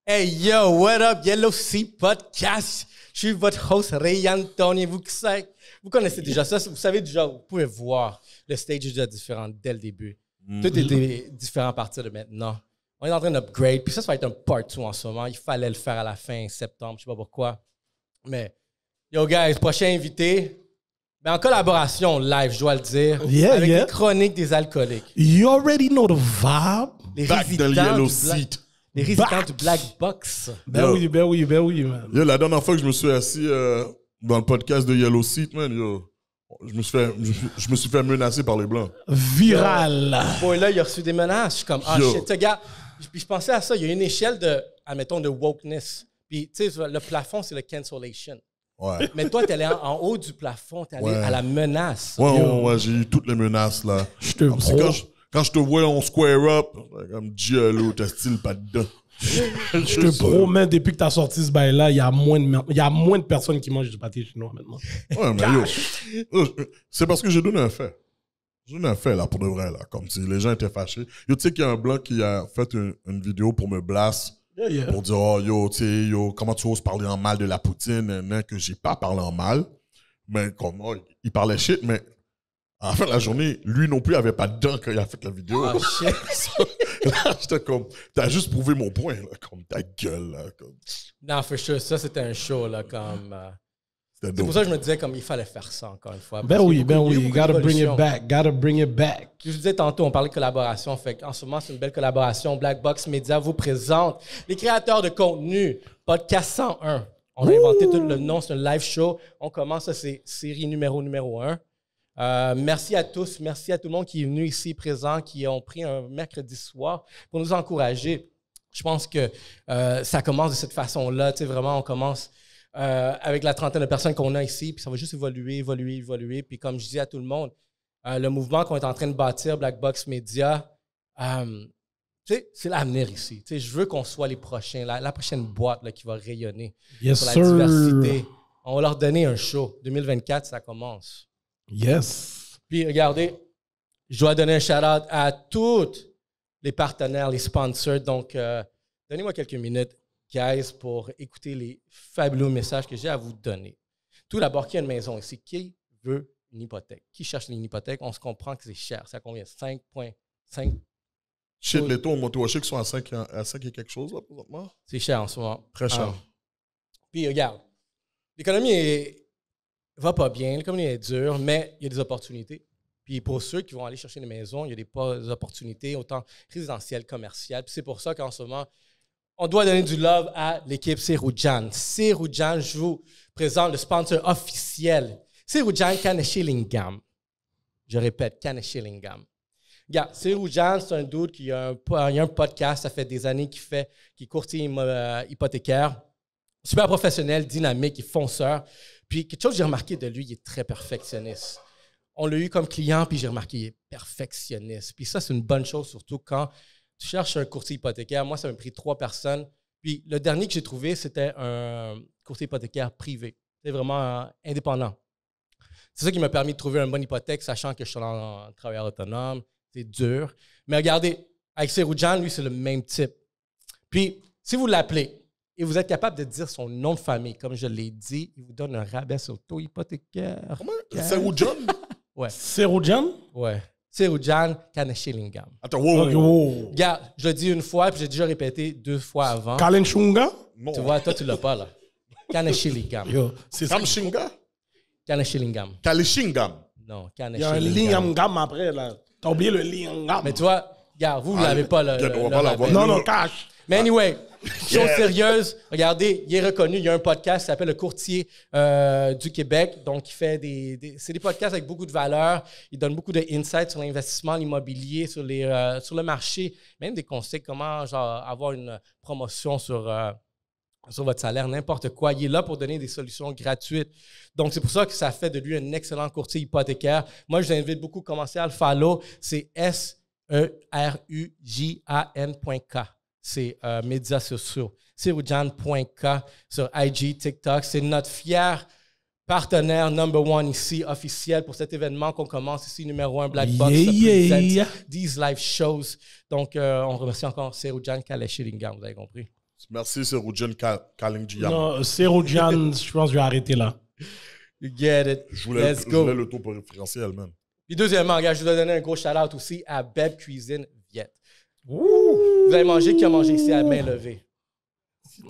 Hey yo, what up, Yellow Seat Podcast? Je suis votre host Ray Anthony. Vous connaissez déjà ça, vous savez déjà, vous pouvez voir le stage est déjà différent dès le début. Tout est différent à partir de maintenant. On est en train d'upgrade, puis ça va être un part 2 en ce moment. Il fallait le faire à la fin septembre, je sais pas pourquoi. Mais, yo guys, prochain invité, ben en collaboration live, je dois le dire, avec les chroniques des alcooliques. You already know the vibe. Les Back dans le Yellow Seat. Les résidents du Black Box. Ben oui, man. Yo, la dernière fois que je me suis assis dans le podcast de Yellow Seat, man, yo, je me suis fait menacer par les Blancs. Viral. Boy, là, il a reçu des menaces. Je suis comme, ah Yo. shit, regarde. Puis je pensais à ça, il y a une échelle de, admettons, de wokeness. Puis, tu sais, le plafond, c'est le cancellation. Ouais. Mais toi, t'es allé en haut du plafond, t'es allé à la menace. Ouais, j'ai eu toutes les menaces, là. Comme si quand je te vois, on square up, comme Diallo, t'as style pas dedans. Je te promets, depuis que t'as sorti ce bail-là, il y a moins de personnes qui mangent du pâté chinois maintenant. Ouais, mais yo, c'est parce que j'ai donné un fait. J'ai donné un fait, là, pour de vrai, là. Comme si les gens étaient fâchés. Yo, tu sais qu'il y a un Blanc qui a fait une vidéo pour me blast. Pour dire, oh, yo, tu sais, yo, comment tu oses parler en mal de la poutine, que j'ai pas parlé en mal. Mais comme, il parlait shit, mais à la fin de la journée, lui non plus avait pas de dents quand il a fait la vidéo. Ah, shit. Là, j'étais comme, t'as juste prouvé mon point, là, comme ta gueule, là. Comme. Non, for sure, ça, c'était un show, là, comme... C'était c'est pour ça que je me disais, comme, il fallait faire ça, encore une fois. Ben oui. Gotta bring it back. Je vous disais tantôt, on parlait de collaboration. Fait en ce moment, c'est une belle collaboration. Black Box Media vous présente les créateurs de contenu. Podcast 101. On a inventé tout le nom, c'est un live show. On commence, ça, c'est série numéro 1. Merci à tous, merci à tout le monde qui est venu ici présent, qui ont pris un mercredi soir pour nous encourager. Je pense que ça commence de cette façon-là. Tu sais, vraiment, on commence avec la trentaine de personnes qu'on a ici, puis ça va juste évoluer. Puis comme je dis à tout le monde, le mouvement qu'on est en train de bâtir, Black Box Media, tu sais, c'est l'avenir ici. Tu sais, je veux qu'on soit les prochains, la prochaine boîte là, qui va rayonner sur la diversité. On va leur donner un show. 2024, ça commence. Yes. Puis regardez, je dois donner un shout-out à tous les partenaires, les sponsors. Donc, donnez-moi quelques minutes, guys, pour écouter les fabuleux messages que j'ai à vous donner. Tout d'abord, qui a une maison ici? Qui veut une hypothèque? Qui cherche une hypothèque? On se comprend que c'est cher. Ça combien? 5,5? Shit, les taux moto-washing sont à 5 et quelque chose, là, présentement. C'est cher en ce moment. Très cher. Puis regarde, l'économie va pas bien, l'économie est dure, mais il y a des opportunités. Puis pour ceux qui vont aller chercher des maisons, il y a des opportunités, autant résidentielles, commerciales. Puis c'est pour ça qu'en ce moment, on doit donner du love à l'équipe Seroujan. Seroujan, je vous présente le sponsor officiel. Seroujan Kaneshilingam. Je répète, Kaneshilingam. Regarde, Seroujan, c'est un dude qui a un podcast, ça fait des années qu'il est courtier hypothécaire. Super professionnel, dynamique et fonceur. Puis quelque chose que j'ai remarqué de lui, il est très perfectionniste. On l'a eu comme client, puis j'ai remarqué qu'il est perfectionniste. Puis ça, c'est une bonne chose, surtout quand tu cherches un courtier hypothécaire. Moi, ça m'a pris 3 personnes. Puis le dernier que j'ai trouvé, c'était un courtier hypothécaire privé. C'est vraiment indépendant. C'est ça qui m'a permis de trouver une bonne hypothèque, sachant que je suis en travailleur autonome. C'est dur. Mais regardez, avec Seroujan, lui, c'est le même type. Puis, si vous l'appelez, et vous êtes capable de dire son nom de famille, comme je l'ai dit, il vous donne un rabais sur taux hypothécaire. Comment? Seroujan? Ouais. Seroujan? Ouais. Seroujan Kaneshilingam. Attends, wow. Regarde, je le dis une fois, puis j'ai déjà répété 2 fois avant. Kalenchunga? Non. Tu vois, toi, tu l'as pas, là. Kaneshilingam. C'est ça. Kamshinga? Kaneshilingam. Kalishingam. Non, Il y a un Kaneshilingam. lingam après, là. T'as oublié le lingam. Mais tu vois, regarde, vous l'avez pas, on va l'avoir. Non, cash. Mais anyway, chose sérieuse, regardez, il est reconnu, il y a un podcast qui s'appelle Le Courtier du Québec. Donc, il fait c'est des podcasts avec beaucoup de valeur. Il donne beaucoup d'insights sur l'investissement, l'immobilier, sur le marché, même des conseils, comment avoir une promotion sur votre salaire, n'importe quoi. Il est là pour donner des solutions gratuites. Donc, c'est pour ça que ça fait de lui un excellent courtier hypothécaire. Moi, je vous invite beaucoup à commencer à le follow. C'est SERUJAN.K. C'est médias sociaux. Seroujan.K sur IG, TikTok. C'est notre fier partenaire number 1 ici, officiel pour cet événement qu'on commence ici, numéro 1, Black Box. These live shows. Donc, on remercie encore Seroujan Kaneshilingam, vous avez compris. Merci, c'est Rujan Kalingjian. Non, c'est Rojan, je pense que je vais arrêter là. You get it. Je voulais le tour préférentiel, man. Puis deuxièmement, gars, je dois donner un gros shout-out aussi à Beb Cuisine Viet. Vous avez mangé, qui a mangé ici à main levée?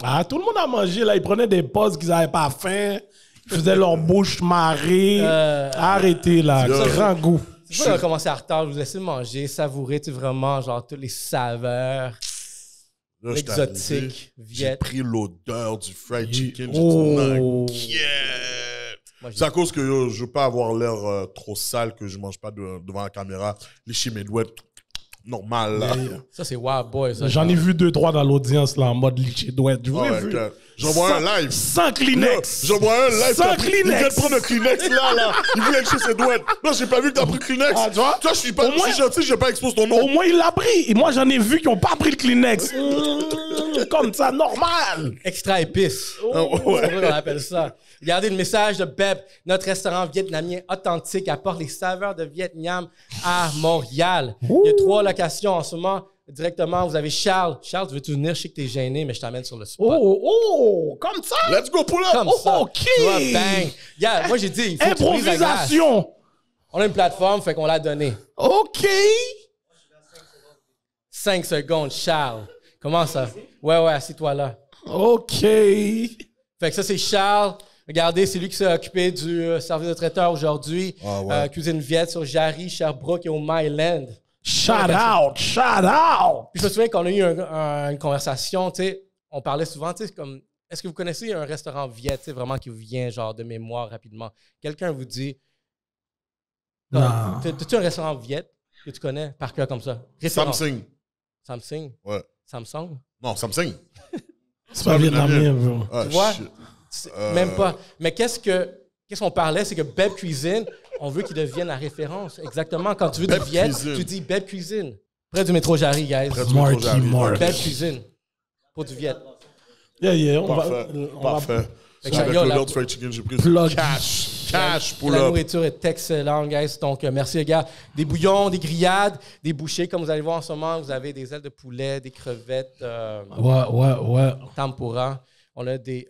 Ah, tout le monde a mangé, là. Ils prenaient des pauses qu'ils n'avaient pas faim. Ils faisaient leur bouche marrer. Arrêtez, là. Grand goût. C'est pas qu'on a commencé en retard, je vous laissez manger, savourer, tu sais, vraiment, genre, toutes les saveurs Là, exotiques, j'ai Viet. pris l'odeur du fried chicken. Oh. C'est à cause que yo, je veux pas avoir l'air trop sale que je mange pas devant la caméra. Les chimèdouettes, normal, là. Ça, c'est Wild Boy, ça. J'en ai vu 2-3 dans l'audience, là, en mode liché douette. Je vous ai vu. J'en vois un live. Sans Kleenex. J'en vois un live. Sans Il vient Kleenex. de prendre un Kleenex, là. Il voulait lécher ses douettes. Non, j'ai pas vu que t'as pris le Kleenex. Ah, tu vois? Toi, je suis pas gentil, je vais pas exposer ton nom. Au moins, il l'a pris. Et moi, j'en ai vu qui n'ont pas pris le Kleenex. Comme ça, normal. Extra épice. Ouais. C'est pour ça qu'on appelle ça. Regardez le message de Beb. Notre restaurant vietnamien authentique apporte les saveurs de Vietnam à Montréal. Il y a 3 locations en ce moment. Directement, vous avez Charles. Charles, tu veux-tu venir? Je sais que t'es gêné, mais je t'amène sur le spot. Comme ça. Let's go, pull up. Comme ça. OK. Tu vois, bang. Yeah, moi, j'ai dit, il faut que tu brises la glace. Improvisation. On a une plateforme, fait qu'on l'a donnée. OK. 5 secondes, Charles. Comment ça? Ouais, assis-toi là. OK. Fait que ça, c'est Charles. Regardez, c'est lui qui s'est occupé du service de traiteur aujourd'hui. Ah ouais. Cuisine Viet sur Jarry, Sherbrooke et au Myland. Shout out. Puis je me souviens qu'on a eu une conversation, tu sais, on parlait souvent, tu sais, comme, est-ce que vous connaissez un restaurant Viet, tu sais, vraiment qui vous vient, genre, de mémoire rapidement? Quelqu'un vous dit, t'as-tu un restaurant Viet que tu connais par cœur comme ça? Samsung. Samsung? Ouais. Samsung? Non, Samsung. C'est pas vietnamien, bro. Ah, Tu vois? shit. Même pas. Mais qu'est-ce qu'on parlait, c'est que Beb Cuisine, on veut qu'il devienne la référence. Exactement. Quand tu veux du Beb Viet, Cuisine. tu dis Beb Cuisine. Près du métro Jarry, guys. Près du métro Jarry. Mark. Beb Cuisine. Pour du Viet. Yeah. Parfait. Fait que, Avec yo, l'odeur la- du fried chicken, j'ai pris Plug. cash, pull La up. nourriture est excellente, guys. Donc, merci, les gars. Des bouillons, des grillades, des bouchées. Comme vous allez voir en ce moment, vous avez des ailes de poulet, des crevettes, Ouais. tempura. On a des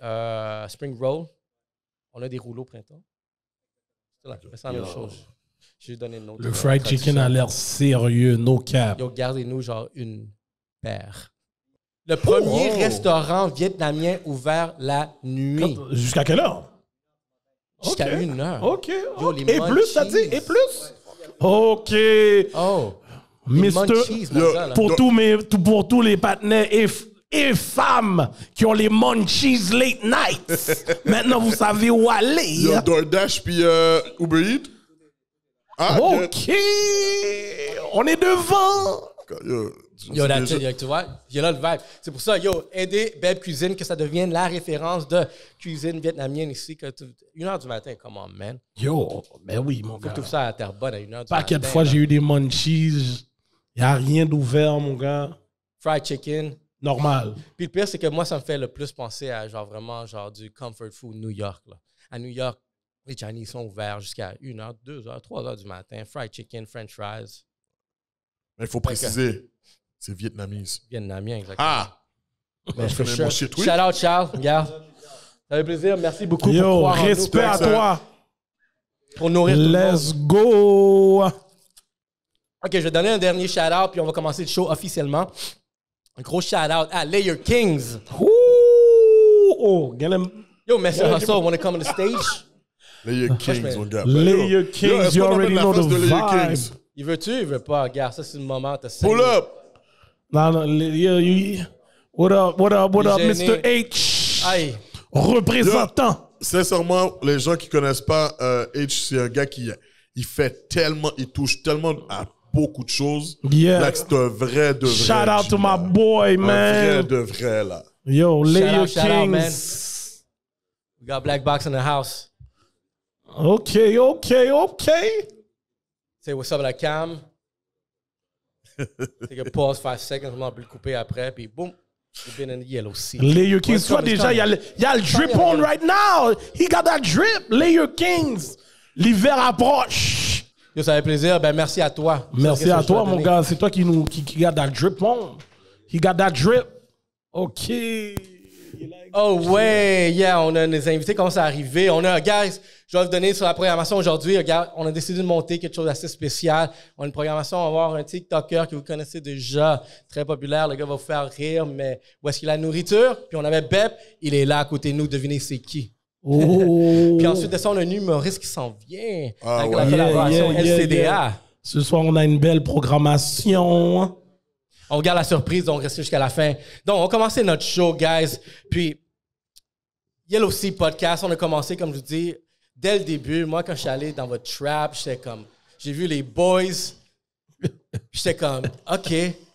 spring rolls. On a des rouleaux printemps. C'est la même chose. J'ai donné une autre. Le fried chicken a l'air sérieux, no cap. Yo, gardez-nous genre une paire. Le premier restaurant vietnamien ouvert la nuit. Jusqu'à quelle heure? Jusqu'à Ok. 1h. OK. Yo, les Et plus, ça dit? munchies. Et plus? OK. Oh. Les Mister, munchies, mon gars, là. pour tous les partenaires et femmes qui ont les munchies late night. Maintenant, vous savez où aller. Yo, DoorDash puis Uber Eats. Ah, OK. On est devant. Yo, that's it, tu vois, il y a là le vibe. C'est pour ça, yo, aidez Beb Cuisine, que ça devienne la référence de cuisine vietnamienne ici. 1h du matin, come on, man. Yo, ben oui, mon Faut gars. que tu ouvres ça à Terrebonne à 1h du matin. Paquet de fois, j'ai eu des munchies. Il n'y a rien d'ouvert, mon gars. Fried chicken. Normal. Puis le pire, c'est que moi, ça me fait le plus penser à genre vraiment genre du comfort food New York. Là. À New York, les Chinese sont ouverts jusqu'à 1h, 2h, 3h du matin. Fried chicken, French fries. Mais il faut préciser, c'est vietnamese. Vietnamien, exactement. Ah! Mais je for connais sure. mon shit, oui. Shout out, Charles. Regarde. Ça fait plaisir. Merci beaucoup pour Yo, croire en nous. respect à toi. Pour nourrir tout le monde. Let's go. OK, je vais donner un dernier shout-out, puis on va commencer le show officiellement. Un gros shout-out à Layer Kings. Ouh. Oh, get him. Yo, Mr. Hustle, wanna come on the stage? Layer Kings, mon gars. Layer Kings, est-ce you qu'on already emmène la know face the de Layer vibe. Kings? Il veut-tu? Il veut pas. Regarde, ça, c'est le moment. Pull up! Non, what up, Il est Mr. gêné. H? Aïe. Représentant. Sincèrement, les gens qui connaissent pas H, c'est un gars qui il fait tellement, il touche tellement à beaucoup de choses. Yeah. Là, c'est un vrai de vrai. Shout out to my là. boy, Un vrai man. de vrai, là. Yo, Layer Shout out, man. Kings. We got Black Box in the house. Okay. Say what's up à la cam. Take a pause 5 seconds. On peut le couper après. Puis boum. You've been in the yellow seat. Layer Kings, Let's toi go, déjà, il y a le drip on right now. He got that drip. Layer Kings. L'hiver approche. Yo, ça fait plaisir. Ben, merci à toi. Merci Qu'est-ce à que je toi, dois mon donner? gars. C'est toi qui got that drip on. He got that drip. OK. Oh ouais, yeah, on a des invités qui commencent à arriver. On a, guys, je vais vous donner sur la programmation aujourd'hui. Regarde, on a décidé de monter quelque chose d'assez spécial. On a une programmation, on va avoir un TikToker que vous connaissez déjà, très populaire. Le gars va vous faire rire, mais où est-ce qu'il a la nourriture? Puis on avait Bep, il est là à côté de nous, devinez c'est qui. Oh. Puis ensuite de ça, on a un humoriste qui s'en vient avec ouais. la collaboration LCDA. Ce soir, on a une belle programmation. On garde la surprise, donc restez jusqu'à la fin. Donc, on a commencé notre show, guys. Puis, Yellow Sea Podcast, on a commencé, comme je vous dis, dès le début. Moi, quand je suis allé dans votre trap, j'étais comme... J'ai vu les boys. J'étais comme, OK,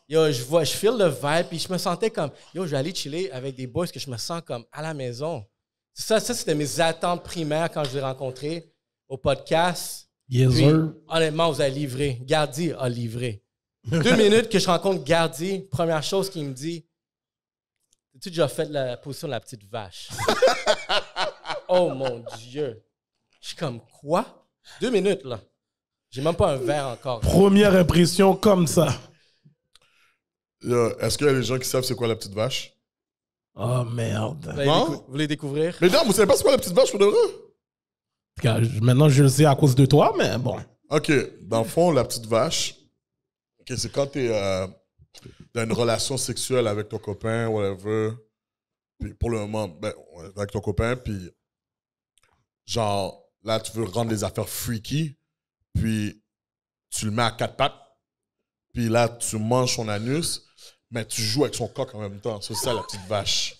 yo, je feel le vibe. Puis je me sentais comme, yo, je vais aller chiller avec des boys que je me sens comme à la maison. Ça c'était mes attentes primaires quand je les ai rencontrés au podcast. Yes, Puis, sir. honnêtement, vous avez livré. Gardy a livré. 2 minutes que je rencontre Gardy, première chose qu'il me dit, as-tu déjà fait la position de la petite vache? Oh mon Dieu. Je suis comme, quoi? 2 minutes, là. J'ai même pas un verre encore. Première impression comme ça. Est-ce qu'il y a des gens qui savent c'est quoi la petite vache? Oh, merde. Vous voulez découvrir? Mais non, vous savez pas c'est quoi la petite vache pour de vrai? En tout cas, maintenant, je le sais à cause de toi, mais bon. OK, dans le fond, la petite vache, c'est quand t'es dans une relation sexuelle avec ton copain, whatever, puis pour le moment, ben, avec ton copain, puis genre, là, tu veux rendre les affaires freaky, puis tu le mets à 4 pattes, puis là, tu manges son anus, mais tu joues avec son coq en même temps. C'est ça, la petite vache.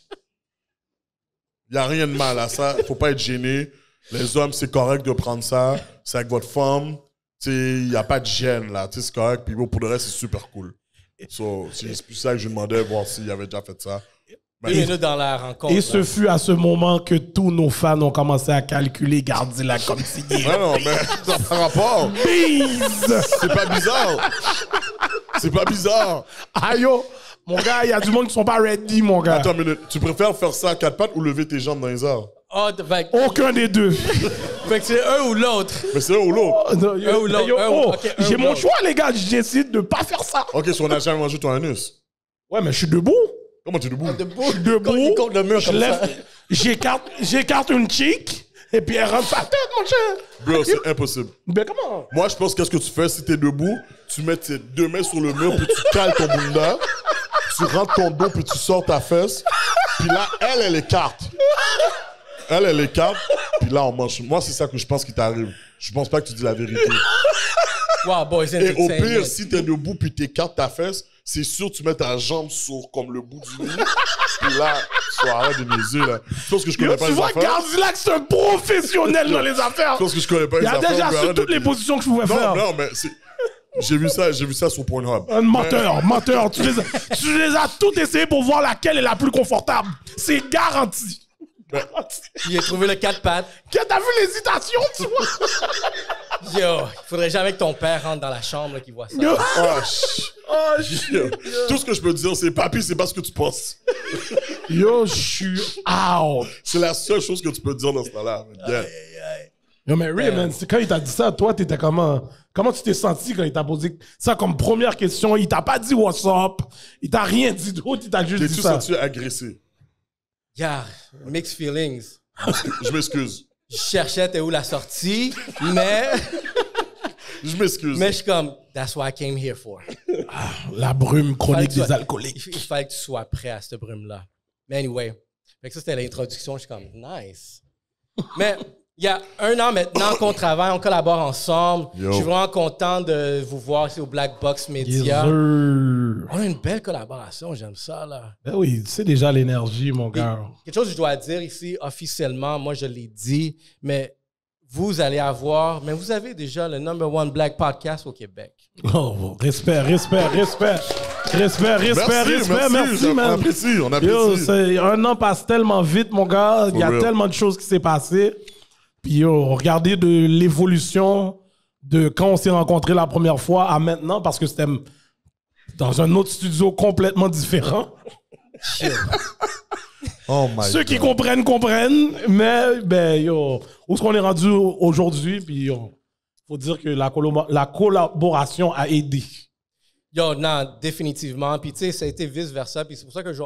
Il n'y a rien de mal à ça. Faut pas être gêné. Les hommes, c'est correct de prendre ça. C'est avec votre femme. Il n'y a pas de gêne, là. C'est correct. Puis pour le reste, c'est super cool. C'est plus ça que je demandais, voir s'il avait déjà fait ça. 2 minutes dans la rencontre. Et ce fut à ce moment que tous nos fans ont commencé à calculer Gardy là comme si... Non, mais ça n'a pas rapport. Bise! C'est pas bizarre. C'est pas bizarre. Aïe, yo, mon gars, il y a du monde qui sont pas ready, mon gars. Attends une minute. Tu préfères faire ça à 4 pattes ou lever tes jambes dans les airs? Oh, Aucun des deux. fait que c'est un ou l'autre. Mais c'est un ou l'autre. Un ou l'autre. Okay, j'ai mon choix, les gars. J'essaie de pas faire ça. OK, si on a jamais mangé ton anus. Ouais, mais je suis debout. Comment tu es debout? Je suis debout. Il compte le mur Je comme lève, ça. j'écarte une cheek et puis elle rentre sa tête, mon cher. Bro, c'est impossible. Ben comment? Moi, je pense qu'est-ce que tu fais si t'es debout, tu mets tes 2 mains sur le mur, puis tu cales ton bunda, tu rentres ton dos, puis tu sors ta fesse, puis là, elle écarte. Elle écarte, puis là, on mange. Moi, c'est ça que je pense qui t'arrive. Je pense pas que tu dis la vérité. Wow, boys, Et au pire, si t'es debout, puis t'écartes ta fesse, c'est sûr que tu mets ta jambe sur comme le bout du lit, puis là, tu arrêtes de niaiser, là. Je pense que je connais pas Tu les vois, affaires. Gardy là, c'est un professionnel dans les affaires. Je pense que je connais pas les Il y a affaires. déjà mais su arrête toutes de- les positions que je pouvais faire. Non, mais c'est... J'ai vu ça sur Pornhub. Un menteur. Tu les as toutes essayées pour voir laquelle est la plus confortable. C'est garanti. Il a trouvé le 4 pattes. T'as vu l'hésitation, tu vois? Yo, il faudrait jamais que ton père rentre dans la chambre là, qu'il voit ça. Yo. Oh, tout ce que je peux te dire, c'est papi, c'est pas ce que tu penses. Yo, je suis out. C'est la seule chose que tu peux dire dans ce temps-là. Yeah. Yo, mais Ray, man, quand il t'a dit ça, toi, t'étais comment? Comment tu t'es senti quand il t'a posé ça comme première question? Il t'a pas dit what's up. Il t'a rien dit d'autre. Il t'a juste dit T'es-tu ça. senti agressé? Yeah, mixed feelings. Je m'excuse. Je cherchais t'es où la sortie, mais Je m'excuse. je suis comme, that's what I came here for. La brume chronique Fallait que des alcooliques. Il fallait que tu sois prêt à cette brume-là. Mais anyway, fait que ça c'était l'introduction, je suis comme, nice. Mais il y a 1 an maintenant qu'on travaille, on collabore ensemble. Yo. Je suis vraiment content de vous voir ici au Black Box Media. On a une belle collaboration, j'aime ça, là. Ben oui, tu sais déjà l'énergie, mon gars. Quelque chose que je dois dire ici, officiellement, moi je l'ai dit, mais vous allez avoir, mais vous avez déjà le #1 Black Podcast au Québec. Oh, respect. Merci, On man. apprécie. Yo, 1 an passe tellement vite, mon gars. Il y a real. tellement de choses qui s'est passé. Puis yo, regardez de l'évolution de quand on s'est rencontrés la première fois à maintenant, parce que c'était dans un autre studio complètement différent. Oh my Ceux qui God. comprennent, mais ben yo, où est-ce qu'on est rendu aujourd'hui? Puis yo, faut dire que la collaboration a aidé. Yo, non, définitivement. Puis tu sais, ça a été vice-versa. Puis c'est pour ça que je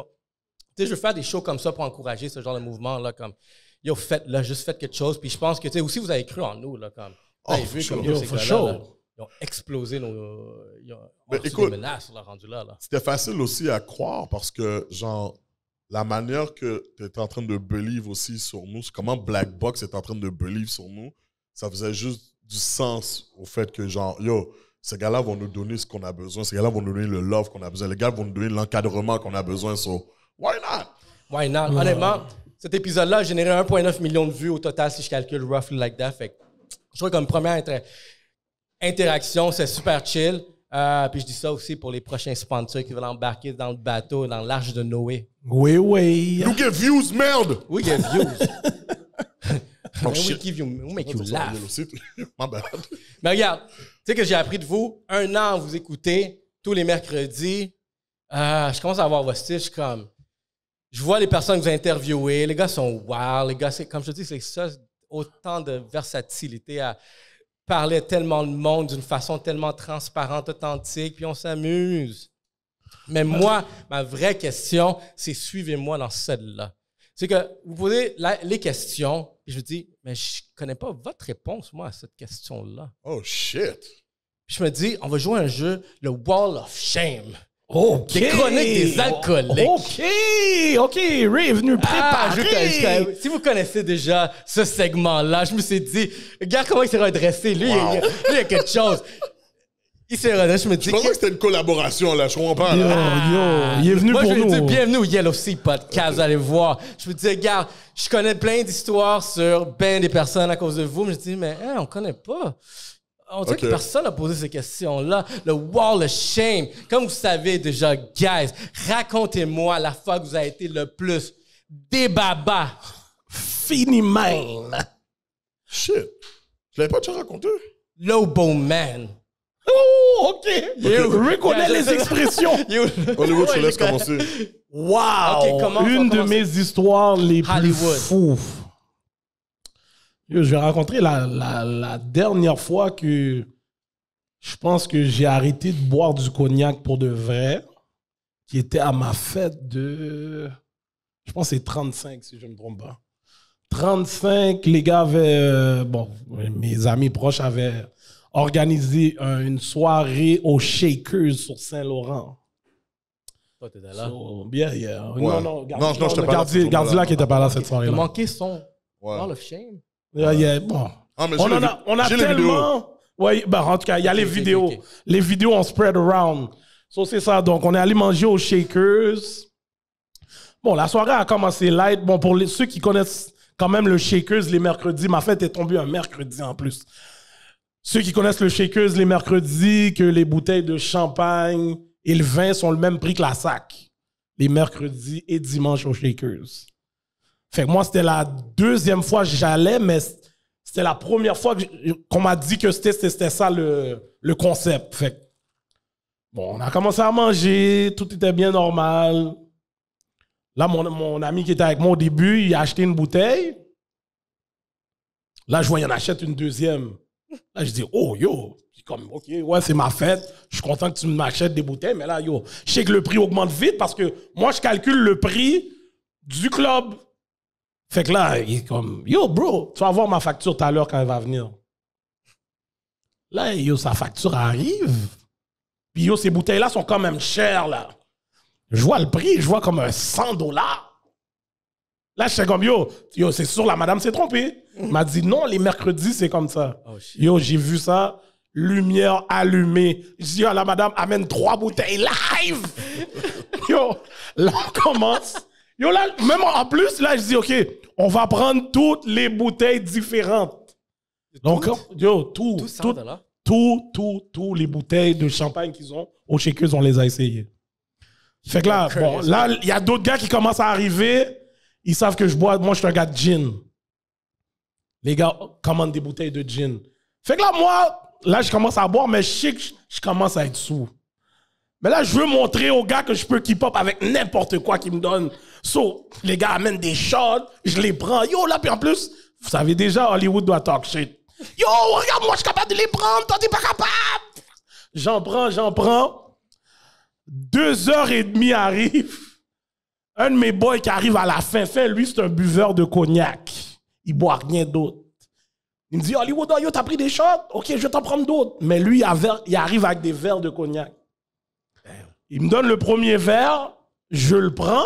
sais, je veux faire des shows comme ça pour encourager ce genre de mouvement-là, comme, yo, faites-le, juste faites quelque chose. Puis je pense que, tu sais, aussi, vous avez cru en nous, là, comme, vous avez vu comme ces gars-là, là, ils ont explosé ils ont écoute, des menaces, là, rendu là. C'était facile aussi à croire parce que, genre, la manière que tu étais en train de believe aussi sur nous, comment Black Box est en train de believe sur nous, ça faisait juste du sens au fait que, genre, yo, ces gars-là vont nous donner ce qu'on a besoin, ces gars-là vont nous donner le love qu'on a besoin, les gars vont nous donner l'encadrement qu'on a besoin, so, why not? Why not? Honnêtement, cet épisode-là a généré 1,9 million de vues au total, si je calcule roughly like that. Fait que je trouve comme première interaction, c'est super chill. Puis je dis ça aussi pour les prochains sponsors qui veulent embarquer dans le bateau, dans l'arche de Noé. Oui, oui. You get views, merde! We get views. Oh, we make you laugh. My bad. Mais regarde, tu sais que j'ai appris de vous, 1 an à vous écouter tous les mercredis. Je commence à avoir votre style, je suis comme... Je vois les personnes que vous interviewez, les gars sont wow, les gars, c'est, comme je te dis, c'est ça, autant de versatilité à parler tellement de monde d'une façon tellement transparente, authentique, puis on s'amuse. Mais moi, ma vraie question, c'est suivez-moi dans celle-là. C'est que vous posez les questions, et je vous dis, mais je connais pas votre réponse, moi, à cette question-là. Oh, shit! Puis je me dis, on va jouer un jeu, le Wall of Shame. OK. Des chroniques des alcooliques. OK, Ray est venu préparer. Si vous connaissez déjà ce segment-là, je me suis dit, regarde comment il s'est redressé. Lui, il y a quelque chose. Il s'est redressé, je me dis... Je pensais que c'était une collaboration, là, je comprends pas. Il est venu moi, pour je nous. lui ai dit, bienvenue au Yellow Sea Podcast, vous allez voir. Je me dis, regarde, je connais plein d'histoires sur ben des personnes à cause de vous. Je me dis, mais on connaît pas. On dirait que personne n'a posé ces questions-là. Le Wall of Shame. Comme vous savez déjà, guys, racontez-moi la fois que vous avez été le plus débaba. Fini man. Shit. Je l'avais pas déjà raconté. Lobo man. Oh, OK. Ray connaît les expressions. Hollywood, je te laisse commencer. Wow. Okay, une de mes histoires les plus fous. Je vais raconter la dernière fois que je pense que j'ai arrêté de boire du cognac pour de vrai, qui était à ma fête de... Je pense que c'est 35, si je ne me trompe pas. 35, les gars avaient... mes amis proches avaient organisé une soirée au Shakers sur Saint-Laurent. Toi, t'étais là? Yeah. Ouais. Non, je t'ai pas là. Gardila qui était pas là cette soirée-là. T'as manqué son Wall of Shame? Bon. Ah, mais on a tellement... Oui, en tout cas, il y a les vidéos. Okay. Les vidéos, on spread around. So, c'est ça. Donc, on est allé manger au Shakers. Bon, la soirée a commencé light. Bon, pour ceux qui connaissent quand même le Shakers les mercredis, ma fête est tombée un mercredi en plus. Ceux qui connaissent le Shakers les mercredis, que les bouteilles de champagne et le vin sont le même prix que la sac. Les mercredis et dimanches au Shakers. Fait que moi, c'était la deuxième fois que j'allais, mais c'était la première fois qu'on m'a dit que c'était ça le concept. Fait que, bon, on a commencé à manger, tout était bien normal. Là, mon ami qui était avec moi au début, il a acheté une bouteille. Là, je vois, il en achète une deuxième. Là, je dis, oh, yo, comme, OK, ouais, c'est ma fête. Je suis content que tu m'achètes des bouteilles, mais là, yo, je sais que le prix augmente vite parce que moi, je calcule le prix du club. Fait que là, il est comme, yo, bro, tu vas voir ma facture tout à l'heure quand elle va venir. Là, yo, sa facture arrive. Puis, yo, ces bouteilles-là sont quand même chères, là. Je vois le prix, je vois comme $100. Là, je suis comme, yo, c'est sûr, la madame s'est trompée. Elle m'a dit, non, les mercredis, c'est comme ça. Oh, yo, j'ai vu ça, lumière allumée. Je dis, la madame amène 3 bouteilles live. Yo, là, on commence. Yo, là, même en plus, là, je dis, OK, on va prendre toutes les bouteilles différentes. Donc, yo, tous les bouteilles de champagne qu'ils ont, au Shakers, on les a essayées. Fait que là, bon, là, il y a d'autres gars qui commencent à arriver. Ils savent que je bois. Moi, je suis un gars de gin. Les gars commandent des bouteilles de gin. Fait que là, moi, là, je commence à boire, mais je sais que je commence à être sous. Mais là, je veux montrer aux gars que je peux keep up avec n'importe quoi qu'ils me donnent. So, les gars amènent des shots, je les prends. Yo, là, puis en plus, vous savez déjà, Hollywood doit talk shit. Yo, regarde, moi, je suis capable de les prendre, toi, t'es pas capable. J'en prends. 2h30 arrivent. Un de mes boys qui arrive à la fin, lui, c'est un buveur de cognac. Il boit rien d'autre. Il me dit, Hollywood, yo, t'as pris des shots? OK, je vais t'en prendre d'autres. Mais lui, il arrive avec des verres de cognac. Il me donne le premier verre, je le prends,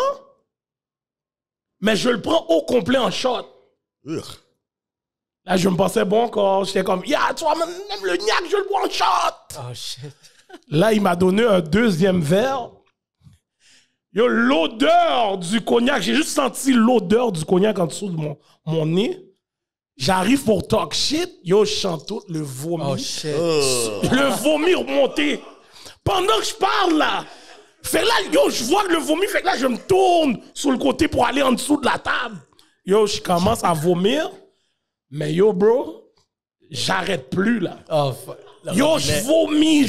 mais je le prends au complet en shot. Là, je me pensais bon encore. J'étais comme, tu vois, même le gnac, je le bois en shot. Oh, shit. Là, il m'a donné un deuxième verre. Yo, l'odeur du cognac, j'ai juste senti l'odeur du cognac en dessous de mon nez. J'arrive pour talk shit. Yo, je sens tout le vomi. Oh, shit. Le vomi remonté. Pendant que je parle, là. Fait que là, yo, je vois que le vomi, fait que là, je me tourne sur le côté pour aller en dessous de la table. Yo, je commence à vomir. Mais yo, bro, j'arrête plus, là. Oh, fuck. Yo, je vomis.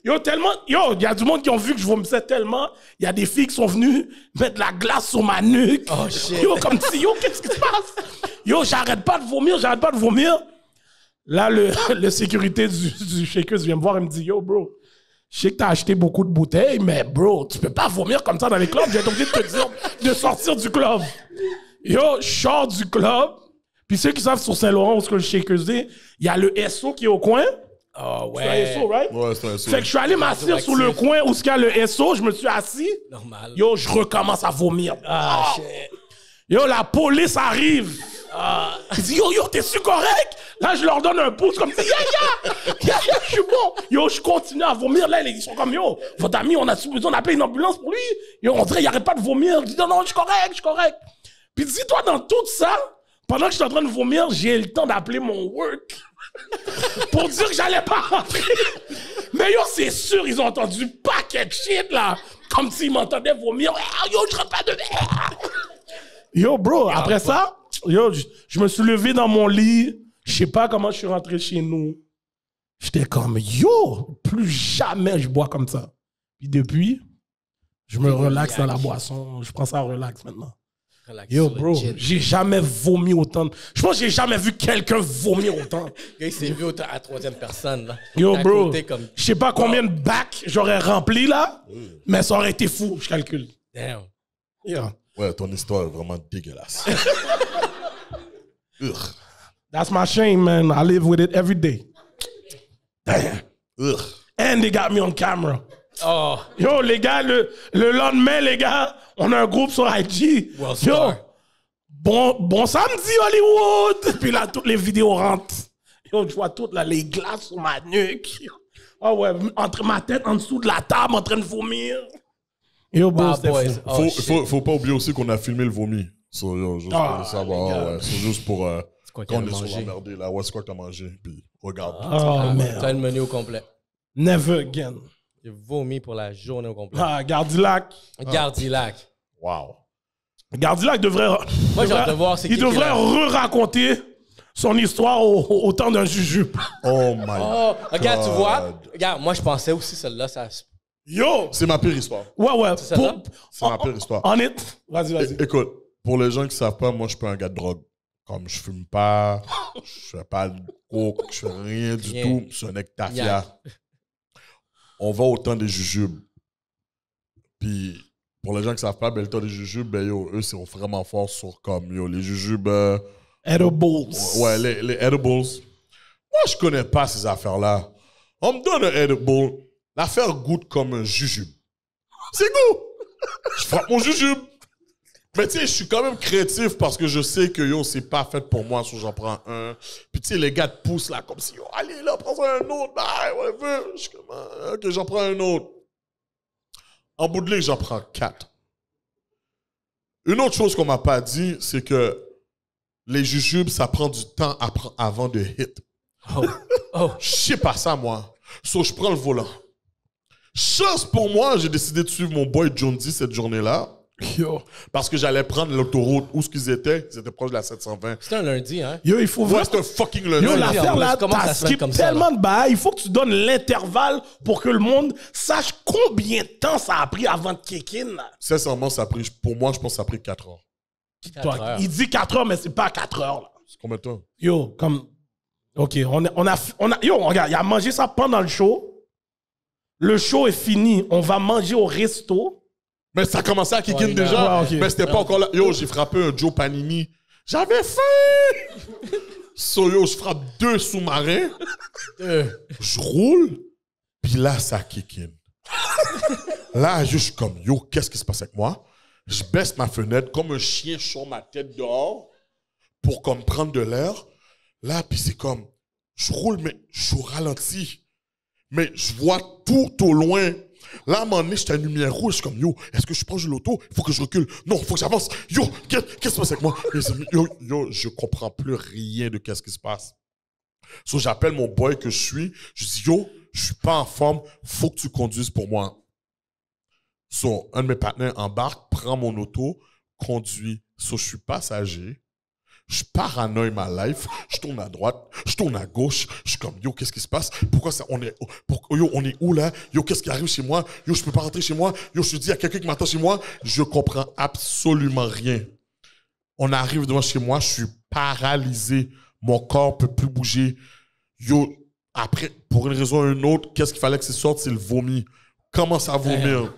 Yo, tellement... Yo, il y a du monde qui ont vu que je vomissais tellement. Il y a des filles qui sont venues mettre de la glace sur ma nuque. Oh, shit. Yo, comme si, yo, qu'est-ce qui se passe? Yo, j'arrête pas de vomir. Là, le sécurité du shaker vient me voir et me dit, yo, bro, je sais que t'as acheté beaucoup de bouteilles, mais bro, tu peux pas vomir comme ça dans les clubs. J'ai été obligé de te dire de sortir du club. Yo, je sors du club. Puis ceux qui savent sur Saint-Laurent où ce que le shaker est, il y a le SO qui est au coin. Oh, ouais. C'est un SO, right? Ouais, c'est un SO. Fait que je suis allé m'asseoir sur le coin où il y a le SO, je me suis assis. Normal. Yo, je recommence à vomir. Ah, shit. Yo, la police arrive. Il dit, yo, t'es-tu correct? Là, je leur donne un pouce comme ça. Yeah, je suis bon. Yo, je continue à vomir. Là, ils sont comme, yo, votre ami, on a besoin d'appeler une ambulance pour lui. Yo, on dirait, il arrête pas de vomir. Je dis, non, je suis correct. Puis dis-toi, dans tout ça, pendant que je suis en train de vomir, j'ai le temps d'appeler mon work pour dire que j'allais pas rentrer. Mais yo, c'est sûr, ils ont entendu paquet de shit, là. Comme s'ils m'entendaient vomir. Yo, je rentre pas de merde. Yo, bro, après ça, yo, je me suis levé dans mon lit. Je sais pas comment je suis rentré chez nous. J'étais comme, yo, plus jamais je bois comme ça. Puis depuis, je me relaxe dans la boisson. Je prends ça relax maintenant. Yo, bro, j'ai jamais vomi autant. Je pense que j'ai jamais vu quelqu'un vomir autant. Il s'est vu à troisième personne, là. Yo, bro, comme... je sais pas combien de bacs j'aurais rempli, là, mais ça aurait été fou, je calcule. Damn. Yeah. Ouais, ton histoire est vraiment dégueulasse. That's my shame, man. I live with it every day. Damn. And they got me on camera. Oh. Yo, les gars, le lendemain, les gars, on a un groupe sur IG. Well, yo, bon samedi, Hollywood. Puis là, toutes les vidéos rentrent. Yo, je vois toutes là, les glaces sur ma nuque. Ah ouais, entre ma tête en dessous de la table, en train de vomir. Yo, bro, faut pas oublier aussi qu'on a filmé le vomi. So, yo, juste pour savoir. Ouais, c'est juste pour... quand on est sur l'emmerdé, là. Ouais, c'est quoi que t'as mangé? Puis regarde. Oh, merde. T'as le menu au complet. Never again. J'ai vomi pour la journée au complet. Ah, Gardilac. Gardilac. Wow. Gardilac devrait... Moi, j'ai hâte de voir il devrait re-raconter son histoire au temps d'un jujube. Oh my God. Regarde, tu vois? Regarde, moi, je pensais aussi celle-là, ça... Yo! C'est ma pire histoire. Ouais. C'est ma pire histoire. Vas-y. Écoute, pour les gens qui savent pas, moi, je suis pas un gars de drogue. Comme je fume pas, je fais pas de coke, je fais rien du tout. Je suis un ectafia. On va au temps des jujubes. Puis, pour les gens qui savent pas, ben, le temps des jujubes, ben, yo, eux, c'est vraiment fort sur comme, yo, les jujubes... edibles. Ouais, les edibles. Moi, je connais pas ces affaires-là. On me donne un edible, l'affaire goûte comme un jujube. C'est goût! Je frappe mon jujube. Mais tu sais, je suis quand même créatif parce que je sais que, yo, c'est pas fait pour moi, so j'en prends un. Puis tu sais, les gars te poussent là, comme si, yo, allez là, prends un autre, bah, whatever. Je suis comme, ok, j'en prends un autre. En bout de ligne, j'en prends 4. Une autre chose qu'on m'a pas dit, c'est que les jujubes, ça prend du temps avant de hit. Je sais pas ça, moi. So, je prends le volant. Chance pour moi, j'ai décidé de suivre mon boy John D cette journée-là. Yo. Parce que j'allais prendre l'autoroute où ce qu'ils étaient proches de la 720. C'était un lundi, hein? Yo, il faut voir. Ouais, c'est un fucking lundi. Yo, l'affaire là, t'as skip tellement de bails. Il faut que tu donnes l'intervalle pour que le monde sache combien de temps ça a pris avant de kick in. Sincèrement, ça a pris, pour moi, je pense que ça a pris 4 heures. 4 heures. Il dit 4 heures, mais c'est pas 4 heures. Là. C'est combien de temps? Yo, comme... OK, yo, regarde, il a mangé ça pendant le show. Le show est fini. On va manger au resto. Mais ça commençait à kick in Ouais, déjà. ouais, ok. Mais c'était pas encore là. Yo, j'ai frappé un Joe Panini. J'avais faim! So, yo, je frappe 2 sous-marins. Je roule. Puis là, ça kick in. Là, je suis comme, yo, qu'est-ce qui se passe avec moi? Je baisse ma fenêtre comme un chien sur ma tête dehors pour comme prendre de l'air. Là, puis c'est comme, je roule, mais je suis au ralenti. Mais je vois tout au loin. Là, à un moment donné, j'étais à une lumière rouge. Je suis comme, yo, est-ce que je suis proche de l'auto? Il faut que je recule. Non, il faut que j'avance. Yo, qu'est-ce qui se passe avec moi? Yo, je comprends plus rien de qu'est-ce qui se passe. So, j'appelle mon boy que je suis. Je dis, yo, je suis pas en forme. Faut que tu conduises pour moi. So, un de mes partenaires embarque, prend mon auto, conduit. So, je suis passager. Je paranoïe ma life. Je tourne à droite, je tourne à gauche. Je suis comme, yo, qu'est-ce qui se passe? Pourquoi ça, on est où là? Yo, qu'est-ce qui arrive chez moi? Yo, je peux pas rentrer chez moi. Yo, je te dis, il y a quelqu'un qui m'attend chez moi. Je comprends absolument rien. On arrive devant chez moi, je suis paralysé. Mon corps peut plus bouger. Yo, après, pour une raison ou une autre, qu'est-ce qu'il fallait que ça sorte? C'est le vomi. Commence à vomir.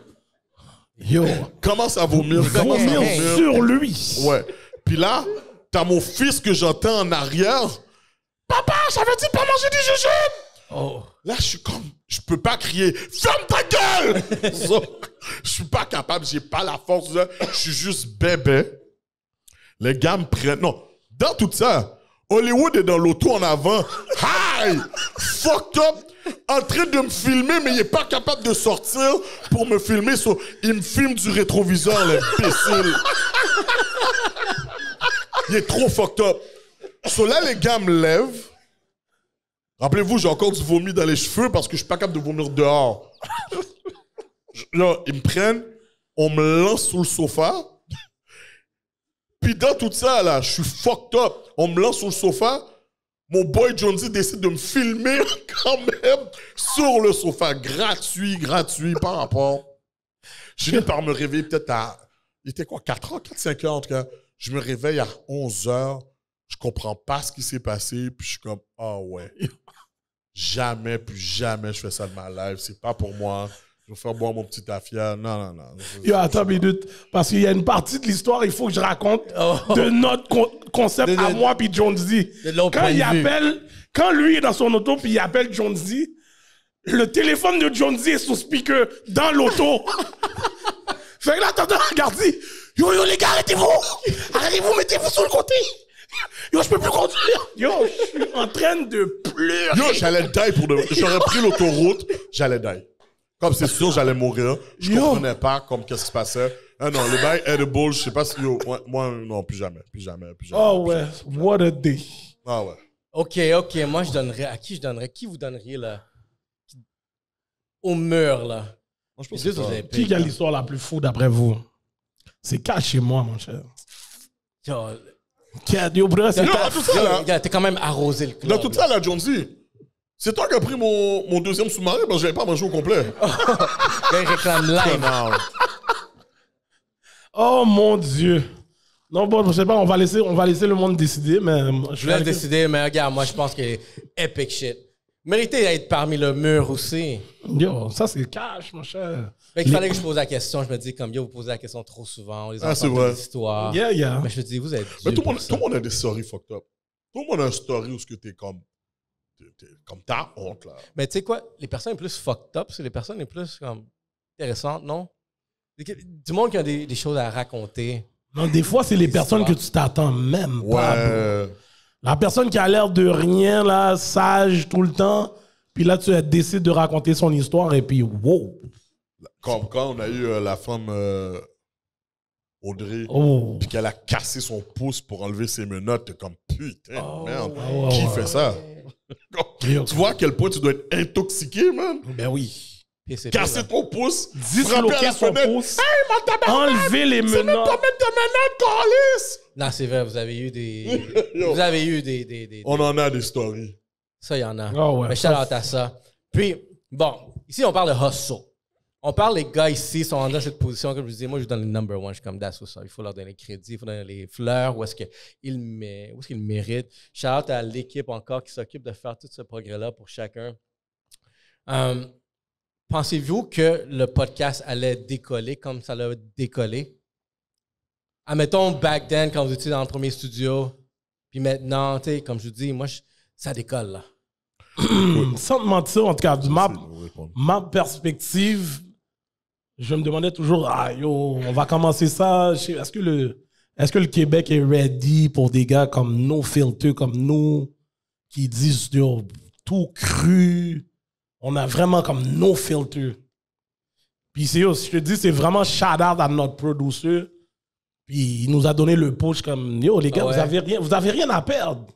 Yo. Commence à vomir. Vomir sur lui. Ouais. Puis là, t'as mon fils que j'entends en arrière. Papa, j'avais dit pas manger du jujube. Oh. Là, je suis comme, je peux pas crier, ferme ta gueule! So, je suis pas capable, j'ai pas la force. Là. Je suis juste bébé. Les gars me prennent. Non, dans tout ça, Hollywood est dans l'auto en avant. Hi! Fucked up! En train de me filmer, mais il est pas capable de sortir pour me filmer. So, il me filme du rétroviseur, l'imbécile. Il est trop fucked up. So là, les gars me lèvent. Rappelez-vous, j'ai encore du vomi dans les cheveux parce que je suis pas capable de vomir dehors. Là, ils me prennent, on me lance sur le sofa. Puis dans tout ça, là, je suis fucked up. On me lance sur le sofa. Mon boy Jonesy décide de me filmer quand même sur le sofa. Gratuit par rapport. Je finis par me réveiller peut-être à... Il était quoi, 4 heures, 4-5 heures en tout cas. Je me réveille à 11 heures. Je comprends pas ce qui s'est passé. Puis je suis comme, ah ouais. Jamais, plus jamais je fais ça de ma life. C'est pas pour moi. Je vais faire boire mon petit affaire. Non. Yo, attends une minute. Parce qu'il y a une partie de l'histoire, il faut que je raconte de notre concept à moi puis Jonesy. Quand lui est dans son auto puis il appelle Jonesy, le téléphone de Jonesy est sous speaker dans l'auto. Fait que là, t'entends, regarde, yo, les gars, arrêtez-vous, mettez-vous sur le côté. Yo, je peux plus conduire. Yo, je suis en train de pleurer. Yo, j'allais die pour de vrai. J'aurais pris l'autoroute, j'allais die. Comme c'est sûr, j'allais mourir. Je comprenais pas comme qu'est-ce qui se passait. Ah non, les bails edible, je sais pas si... Yo, moi, non, plus jamais. Oh ouais, what a day. Ah ouais. OK, moi, je donnerais... À qui je donnerais? Qui vous donneriez, là? Au mur, là. Moi, je pense que c'est ça. Qui a l'histoire la plus fou d'après vous? C'est caché moi, mon cher. Yo, bro, c'est Yo, dans tout ça, là... T'es quand même arrosé le club. Dans tout ça, là, Jonesy, c'est toi qui as pris mon deuxième sous-marin parce que j'avais pas mangé au complet. Il réclame live. Oh, mon Dieu. Non, bon, je sais pas, on va laisser le monde décider, mais... Je laisse décider, mais regarde, moi, je pense que epic shit. Mérité d'être parmi le mur aussi. Yo, ça, c'est cash, mon cher. Fait qu'il fallait que je pose la question. Je me dis, comme, yo, vous posez la question trop souvent. On les entend des histoires. Yeah. Mais je me dis, vous êtes... Mais tout le monde a des stories fucked up. Tout le monde a une story où t'es comme... t'as honte, là. Mais tu sais quoi? Les personnes les plus fucked up, c'est les personnes les plus comme intéressantes, non? Du monde qui a des choses à raconter. Non, des fois, c'est les personnes que tu t'attends même pas. Ouais. La personne qui a l'air de rien, là, sage tout le temps, puis là, tu décides de raconter son histoire, et puis, wow! Comme quand on a eu la femme Audrey, puis qu'elle a cassé son pouce pour enlever ses menottes, t'es comme, putain, merde, qui fait ça? Tu vois à quel point tu dois être intoxiqué, man? Ben oui. Casser ton pouce, disloquer son pouce, enlever les menottes. C'est même pas mettre de menottes, câlisse! Non, c'est vrai, vous avez eu des... On en a des stories. Ça, il y en a. Oh ouais, mais shout out à ça. Puis, bon, ici, on parle de hustle. On parle, les gars ici sont dans cette position, comme je disais, moi, je donne le number one, je suis comme that's what's up. Il faut leur donner le crédit, il faut donner les fleurs, où est-ce qu'ils méritent. Shout out à l'équipe encore qui s'occupe de faire tout ce progrès-là pour chacun. pensez-vous que le podcast allait décoller comme ça l'a décollé? Admettons, back then, quand vous étiez dans le premier studio, puis maintenant, tu sais, comme je vous dis, moi, ça décolle, là. Sans te mentir, en tout cas, ma perspective, je me demandais toujours, on va commencer ça. Est-ce que le Québec est ready pour des gars comme No Filter, comme nous, qui disent tout cru? On a vraiment comme No Filter. Puis je te dis, c'est vraiment shout-out à notre producer. Puis il nous a donné le push comme, les gars, vous avez rien à perdre.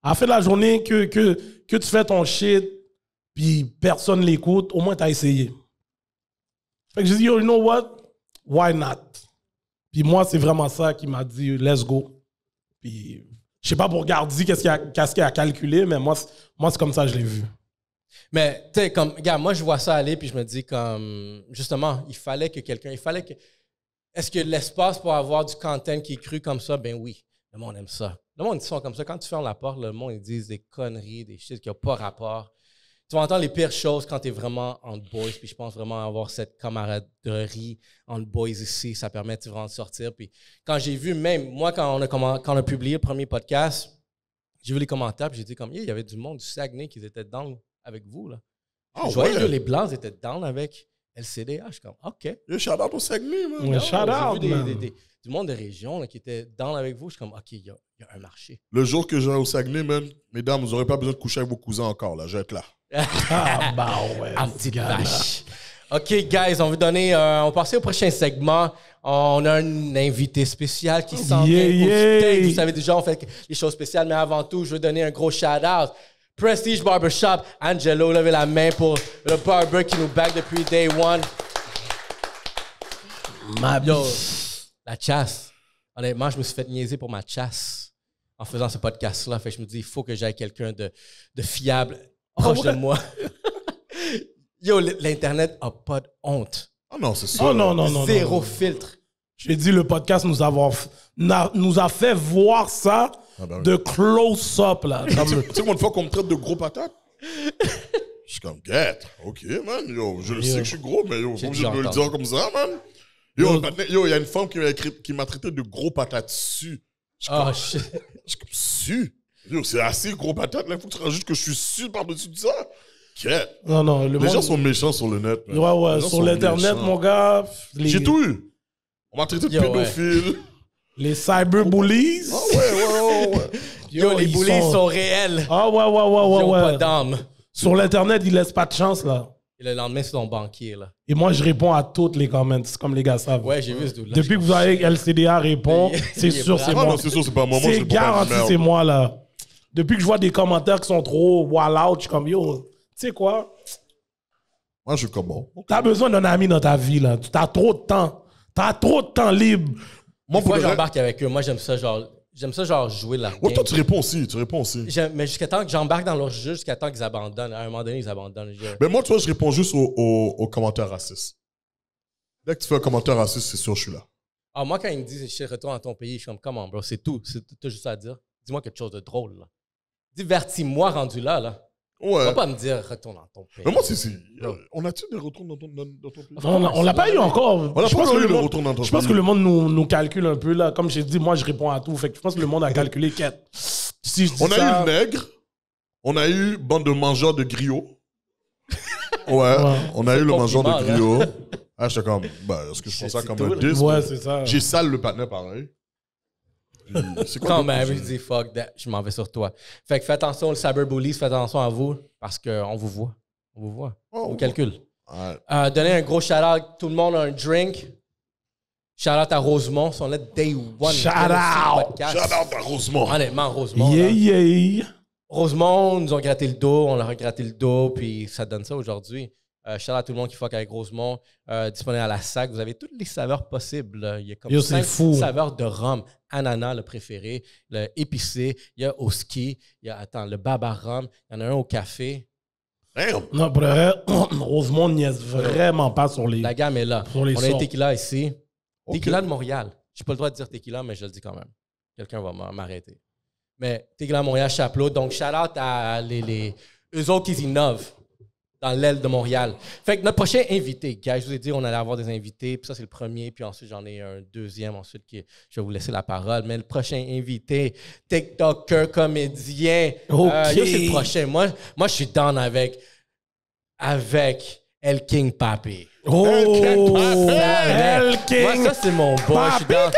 À la fin de la journée, que tu fais ton shit, puis personne l'écoute, au moins t'as essayé. Fait que j'ai dit, you know what? Why not? Puis moi, c'est vraiment ça qui m'a dit, let's go. Puis je sais pas pour Gardi qu'est-ce qu'il a calculé, mais moi c'est comme ça que je l'ai vu. Mais, tu sais, comme, regarde, moi, je vois ça aller, puis je me dis, comme, justement, est-ce que l'espace pour avoir du content qui est cru comme ça? Ben oui, le monde aime ça. Le monde, ils sont comme ça. Quand tu fermes la porte, le monde, ils disent des conneries, des shit qui n'ont pas rapport. Tu vas entendre les pires choses quand tu es vraiment entre boys, puis je pense vraiment avoir cette camaraderie entre boys ici, ça permet vraiment de sortir. Puis quand j'ai vu, même moi, quand on a publié le premier podcast, j'ai vu les commentaires, puis j'ai dit comme, il y avait du monde du Saguenay qui était down avec vous, là. Je voyais que les Blancs étaient down avec LCDA. Je suis comme, OK. Shout-out au Saguenay, man. Ouais, shout-out, j'ai vu du monde de région là, qui était down avec vous. Je suis comme, OK, il y a un marché. Le jour que j'irai au Saguenay, man, mesdames, vous n'aurez pas besoin de coucher avec vos cousins encore, là. Je vais être là. Ouais. Un petit vache. OK, guys, on va passer au prochain segment. On a un invité spécial qui s'en vient au stage. Vous savez déjà, on fait les choses spéciales, mais avant tout, je veux donner un gros shout-out. Prestige Barbershop, Angelo, levez la main pour le barber qui nous back depuis day one. Yo, la chasse. Honnêtement, je me suis fait niaiser pour ma chasse en faisant ce podcast-là. Fait que je me dis, il faut que j'aille quelqu'un de fiable proche de moi. Yo, l'Internet a pas de honte. Ah non, c'est ça. Oh non. Zéro filtre. J'ai dit, le podcast nous a fait voir ça de close-up, là. Tu sais combien de fois qu'on me traite de gros patates? Je suis comme, get, OK, man. Yo, je le sais que je suis gros, mais yo, faut que je me le dire comme ça, man. Yo, il y a une femme qui m'a traité de gros patates dessus. Je suis comme, su? Yo, c'est assez gros patates, là. Il faut que tu rajoutes que je suis su par-dessus de ça. Get. Non, les gens sont méchants sur le net, man. Ouais, sur l'Internet, mon gars. J'ai tout eu. On m'a traité de pédophile. Les cyberbullies. Ah ouais. Yo, les bullies sont réels. Ah ouais. Ils ont pas d'âme. Sur l'Internet, ils laissent pas de chance, là. Et le lendemain, c'est ton banquier, là. Et moi, je réponds à toutes les comments, comme les gars savent. Ouais, j'ai vu ce dude-là. Depuis que vous avez LCDA répond, c'est sûr, c'est moi. Non, c'est sûr, c'est pas moi. C'est garanti, c'est moi, là. Depuis que je vois des commentaires qui sont trop wall out, je suis comme, yo, tu sais quoi? Moi, je suis comme bon. T'as besoin d'un ami dans ta vie, là. T'as trop de temps. T'as trop de temps libre. Moi, j'embarque avec eux. Moi, j'aime ça, genre jouer la game. Ouais, toi, tu réponds aussi. Mais jusqu'à temps que j'embarque dans leur jeu, jusqu'à temps qu'ils abandonnent. À un moment donné, ils abandonnent. Mais moi, tu vois, je réponds juste aux commentaires racistes. Dès que tu fais un commentaire raciste, c'est sûr, je suis là. Ah, moi, quand ils me disent « Je retourne dans ton pays », je suis comme « Comment, bro? C'est tout. T'as juste à dire. Dis-moi quelque chose de drôle, là. Divertis-moi rendu là, là. Ouais. Va pas me dire « Retourne dans ton pays ». Mais moi, on a-tu des retours dans ton pays? On l'a pas eu encore. On n'a pas eu le retour dans ton pays. Je pense que le monde nous calcule un peu, là. Comme j'ai dit, moi, je réponds à tout. Fait que je pense que le monde a calculé quête. Si je dis on a eu le nègre. On a eu bande de mangeurs de griots. Ouais. On a eu le mangeur de griots. Ah, j'étais comme, est-ce que je prends ça comme un disque? Ouais, c'est ça. J'ai sale le patin pareil. C'est quoi quand même, je dis fuck that, je m'en vais sur toi. Fait que fais attention, le cyberbullies, faites attention à vous, parce qu'on vous voit. On vous voit. On calcule. Ouais. Donnez un gros shout-out, tout le monde a un drink. Shout-out à Rosemont, sont là day one. Shout-out! Shout-out à Rosemont. Honnêtement, Rosemont. Yeah. Rosemont, nous ont gratté le dos, on leur a gratté le dos, puis ça donne ça aujourd'hui. Shout-out à tout le monde qui fuck avec Rosemont. Disponible à la SAC. Vous avez toutes les saveurs possibles. Il y a comme 5 saveurs de rhum. Ananas, le préféré. Le épicé. Il y a au ski. Il y a, le baba rhum. Il y en a un au café. Damn. Non, pour le vrai, Rosemont niaise vraiment pas sur les. La gamme est là. On a un tequila ici. Okay. Tequila de Montréal. Je n'ai pas le droit de dire tequila, mais je le dis quand même. Quelqu'un va m'arrêter. Mais tequila Montréal, Chapelot. Donc, shout-out à eux autres qui innovent. dans l'aile de Montréal. Fait que notre prochain invité, guys, je vous ai dit, on allait avoir des invités, puis ça, c'est le premier, puis ensuite, j'en ai un deuxième, ensuite, je vais vous laisser la parole. Mais le prochain invité, TikToker, comédien, c'est le prochain. Moi, je suis down avec El King Papi. El King. Moi, ça, c'est mon boy. Je suis down.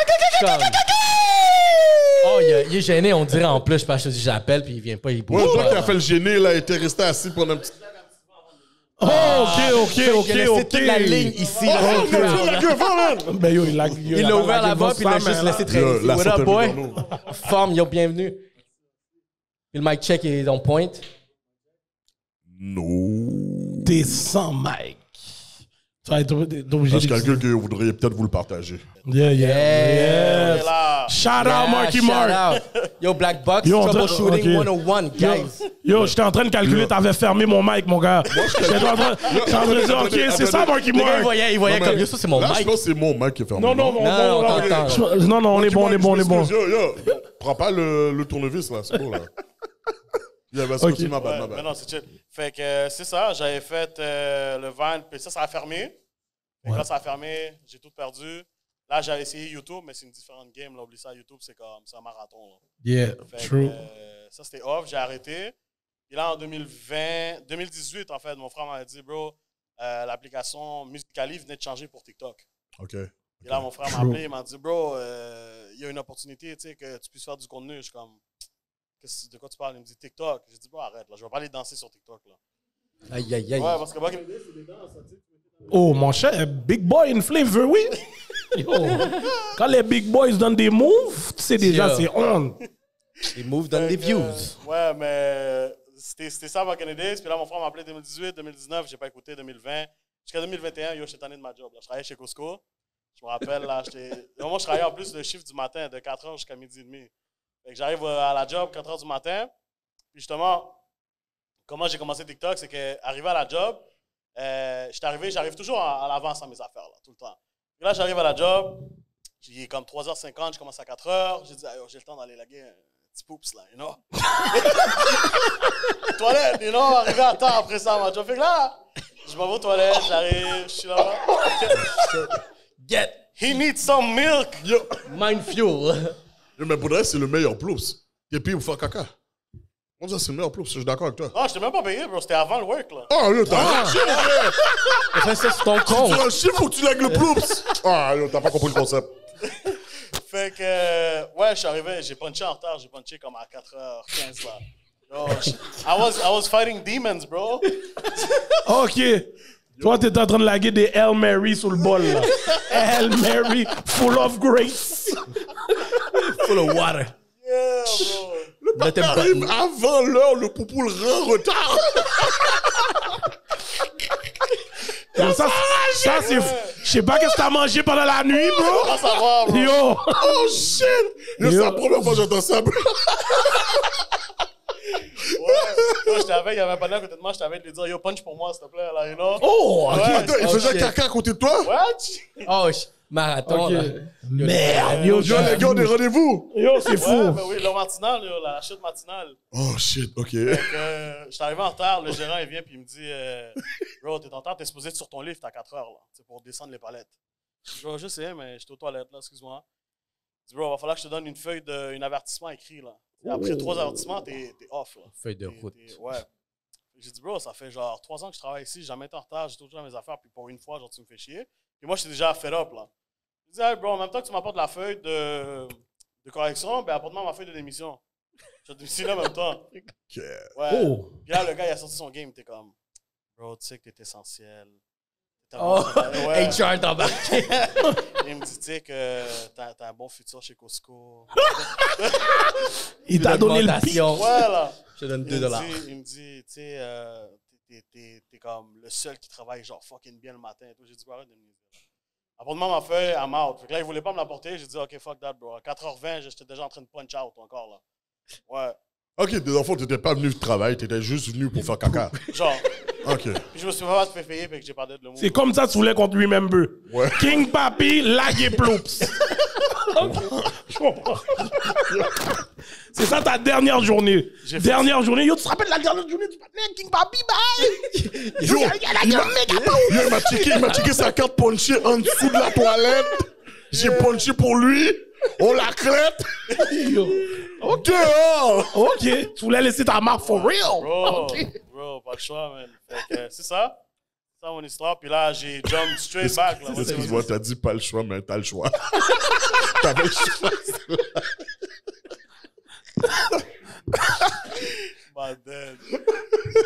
Oh, il est gêné, on dirait en plus, parce que j'appelle, puis il vient pas, il bouge. Moi, je vois qu'il a fait le gêné, là, il était resté assis pendant un petit... OK. Il a laissé toute la ligne ici. Ben yo, il l'a ouvert là-bas, puis il l'a juste laissé traîner. What up, boy? Forme, yo, bienvenue. Puis le mic check est on point. Non. T'es sans mic. Tu vas être obligé de... Je calcule que vous voudriez peut-être vous le partager. Yeah. Shout out, Marky Mark. Yo, Black Box, Troubleshooting 101, guys. Yo, j'étais en train de calculer, t'avais fermé mon mic, mon gars. J'étais en train de dire, OK, c'est ça, Marky Mark. Il voyait comme, yo, ça, c'est mon mic. Je pense que c'est mon mic qui est fermé. Non, on est bon. Yo, prends pas le tournevis, là, c'est bon, là. Okay. Mais non, c'est chill. Fait que c'est ça, j'avais fait le Vine, puis ça a fermé. Et quand ça a fermé, j'ai tout perdu. Là, j'avais essayé YouTube, mais c'est une différente game. Là, oublie ça, YouTube, c'est comme un marathon. Là. Yeah, fait true. Ça, c'était off, j'ai arrêté. Et là, en 2018, en fait, mon frère m'avait dit, bro, l'application Musical.ly venait de changer pour TikTok. OK. Et là, mon frère m'a appelé, il m'a dit, bro, il y a une opportunité, tu sais, que tu puisses faire du contenu. Je suis comme... De quoi tu parles? Il me dit TikTok. J'ai dit, bon, arrête, là, je vais pas aller danser sur TikTok. Là. Aïe. Ouais, parce que back in the day, c'est des danses, tu sais. Oh, mon cher, big boy in flavor, oui. Yo, quand les big boys donnent des moves, tu sais déjà, c'est on. Les moves donnent des views. Ouais, mais c'était ça back in the days. Puis là, mon frère m'a appelé 2018, 2019, j'ai pas écouté 2020. Jusqu'à 2021, yo, j'étais tanné de ma job. Là. Je travaillais chez Costco. Je me rappelle, là, moi, je travaillais en plus le chiffre du matin, de 4h jusqu'à 12h30. Fait que j'arrive à la job 4h du matin. Puis justement, comment j'ai commencé TikTok, c'est qu'arrivé à la job, j'arrive toujours à l'avance à mes affaires, là, tout le temps. Puis là, j'arrive à la job, il est comme 3h50, je commence à 4h. J'ai dit, j'ai le temps d'aller laguer un petit poups, là, you know? Toilette, you know, arrivé à temps après ça, ma job. Fait que là, je m'en vais aux toilettes, j'arrive, je suis là-bas. Get! He needs some milk! Yo. Mind fuel. Mais pour vrai, c'est le meilleur plus. Et puis, vous faire caca. On dit, c'est le meilleur plus. Je suis d'accord avec toi. Non, je t'ai même pas payé, bro. C'était avant le work, là. Ah, yo, t'as un chiffre, Ça, c'est ton compte. Tu as un chiffre, faut que tu lègues le plus. Ah, yo, t'as pas compris le concept. Fait que, ouais, je suis arrivé, j'ai punché en retard. J'ai punché comme à 4h15, là. Yo, I was fighting demons, bro. OK. Toi, t'es en train de laguer des Hail Mary sur le bol, là. Hail Mary, full of grace. Full of water. Yeah, bro. Le papa arrive avant l'heure, le poupou le rend retard. Ça c'est... Je sais pas qu'est-ce que t'as mangé pendant la nuit, bro. Pas savoir, bro. Yo. Oh, shit. Yo, c'est la première fois que j'entends ça, bro. Ouais, j'étais avec, il y avait un panneau à côté de moi, j'étais avec de lui dire, yo, punch pour moi, s'il te plaît, là, you know? Oh, OK. Ouais. Attends, il faisait caca à côté de toi? What? Oh, marathon, OK. là. Merde, Yo, les gars, on est rendez-vous. Yo, c'est Ouais, fou. ben oui, l'heure matinale, yo, la chute matinale. Oh, shit, OK. Fait que, j'étais arrivé en retard, le gérant, il vient, puis il me dit, bro, t'es en retard, t'es supposé être sur ton lift à 4h, là, c'est pour descendre les palettes. Je dis, je sais, mais j'étais aux toilettes, là, excuse-moi. Il dit, bro, il va falloir que je te donne une feuille d'un avertissement écrit, là. Après 3 avertissements, t'es off, là. Feuille de route. Ouais. J'ai dit, bro, ça fait genre 3 ans que je travaille ici, j'ai jamais été en retard, j'ai toujours mes affaires, puis pour une fois, genre, tu me fais chier. Et moi, j'étais déjà fed up, là. Je dis, hey, bro, en même temps que tu m'apportes la feuille de correction, ben apporte-moi ma feuille de démission. Je vais démissionner en même temps. OK. Ouais. Oh. Puis là, le gars, il a sorti son game, t'es comme, bro, tu sais que t'es essentiel. Oh, ouais. HR t'embarqué. Il me dit, tu sais que t'as un bon futur chez Costco. Il t'a donné le pic. Ouais, là. Je te donne $2. Il me dit, tu sais, t'es comme le seul qui travaille genre fucking bien le matin et tout. J'ai dit, arrête de me dire. Apporte-moi ma feuille, I'm out. Fait que là, il voulait pas me l'apporter. J'ai dit, OK, fuck that, bro. À 4h20, j'étais déjà en train de punch out encore, là. Ouais. OK, des enfants, t'étais pas venu travailler, t'étais juste venu pour faire caca. Genre. OK. Puis je me suis pas fait payer, fait que j'ai pas d'aide le mot. C'est comme ça que tu voulais qu'on te remember. Ouais. King Papi, lagué ploups. Je comprends. C'est ça ta dernière journée. Dernière journée. Yo, tu te rappelles la dernière journée du partenaire King Papi, bye? Yo, il m'a checké sa carte punchée en dessous de la toilette. J'ai punché pour lui. On la crête. Yo. Ok. Ok. Tu voulais laisser ta marque for real. Bro, pas le choix, man. Fait que, c'est ça. C'est ça mon histoire. Puis là, j'ai jump straight back. Là. Excuse-moi, t'as dit pas le choix, mais t'as le choix. T'avais le choix. My dead.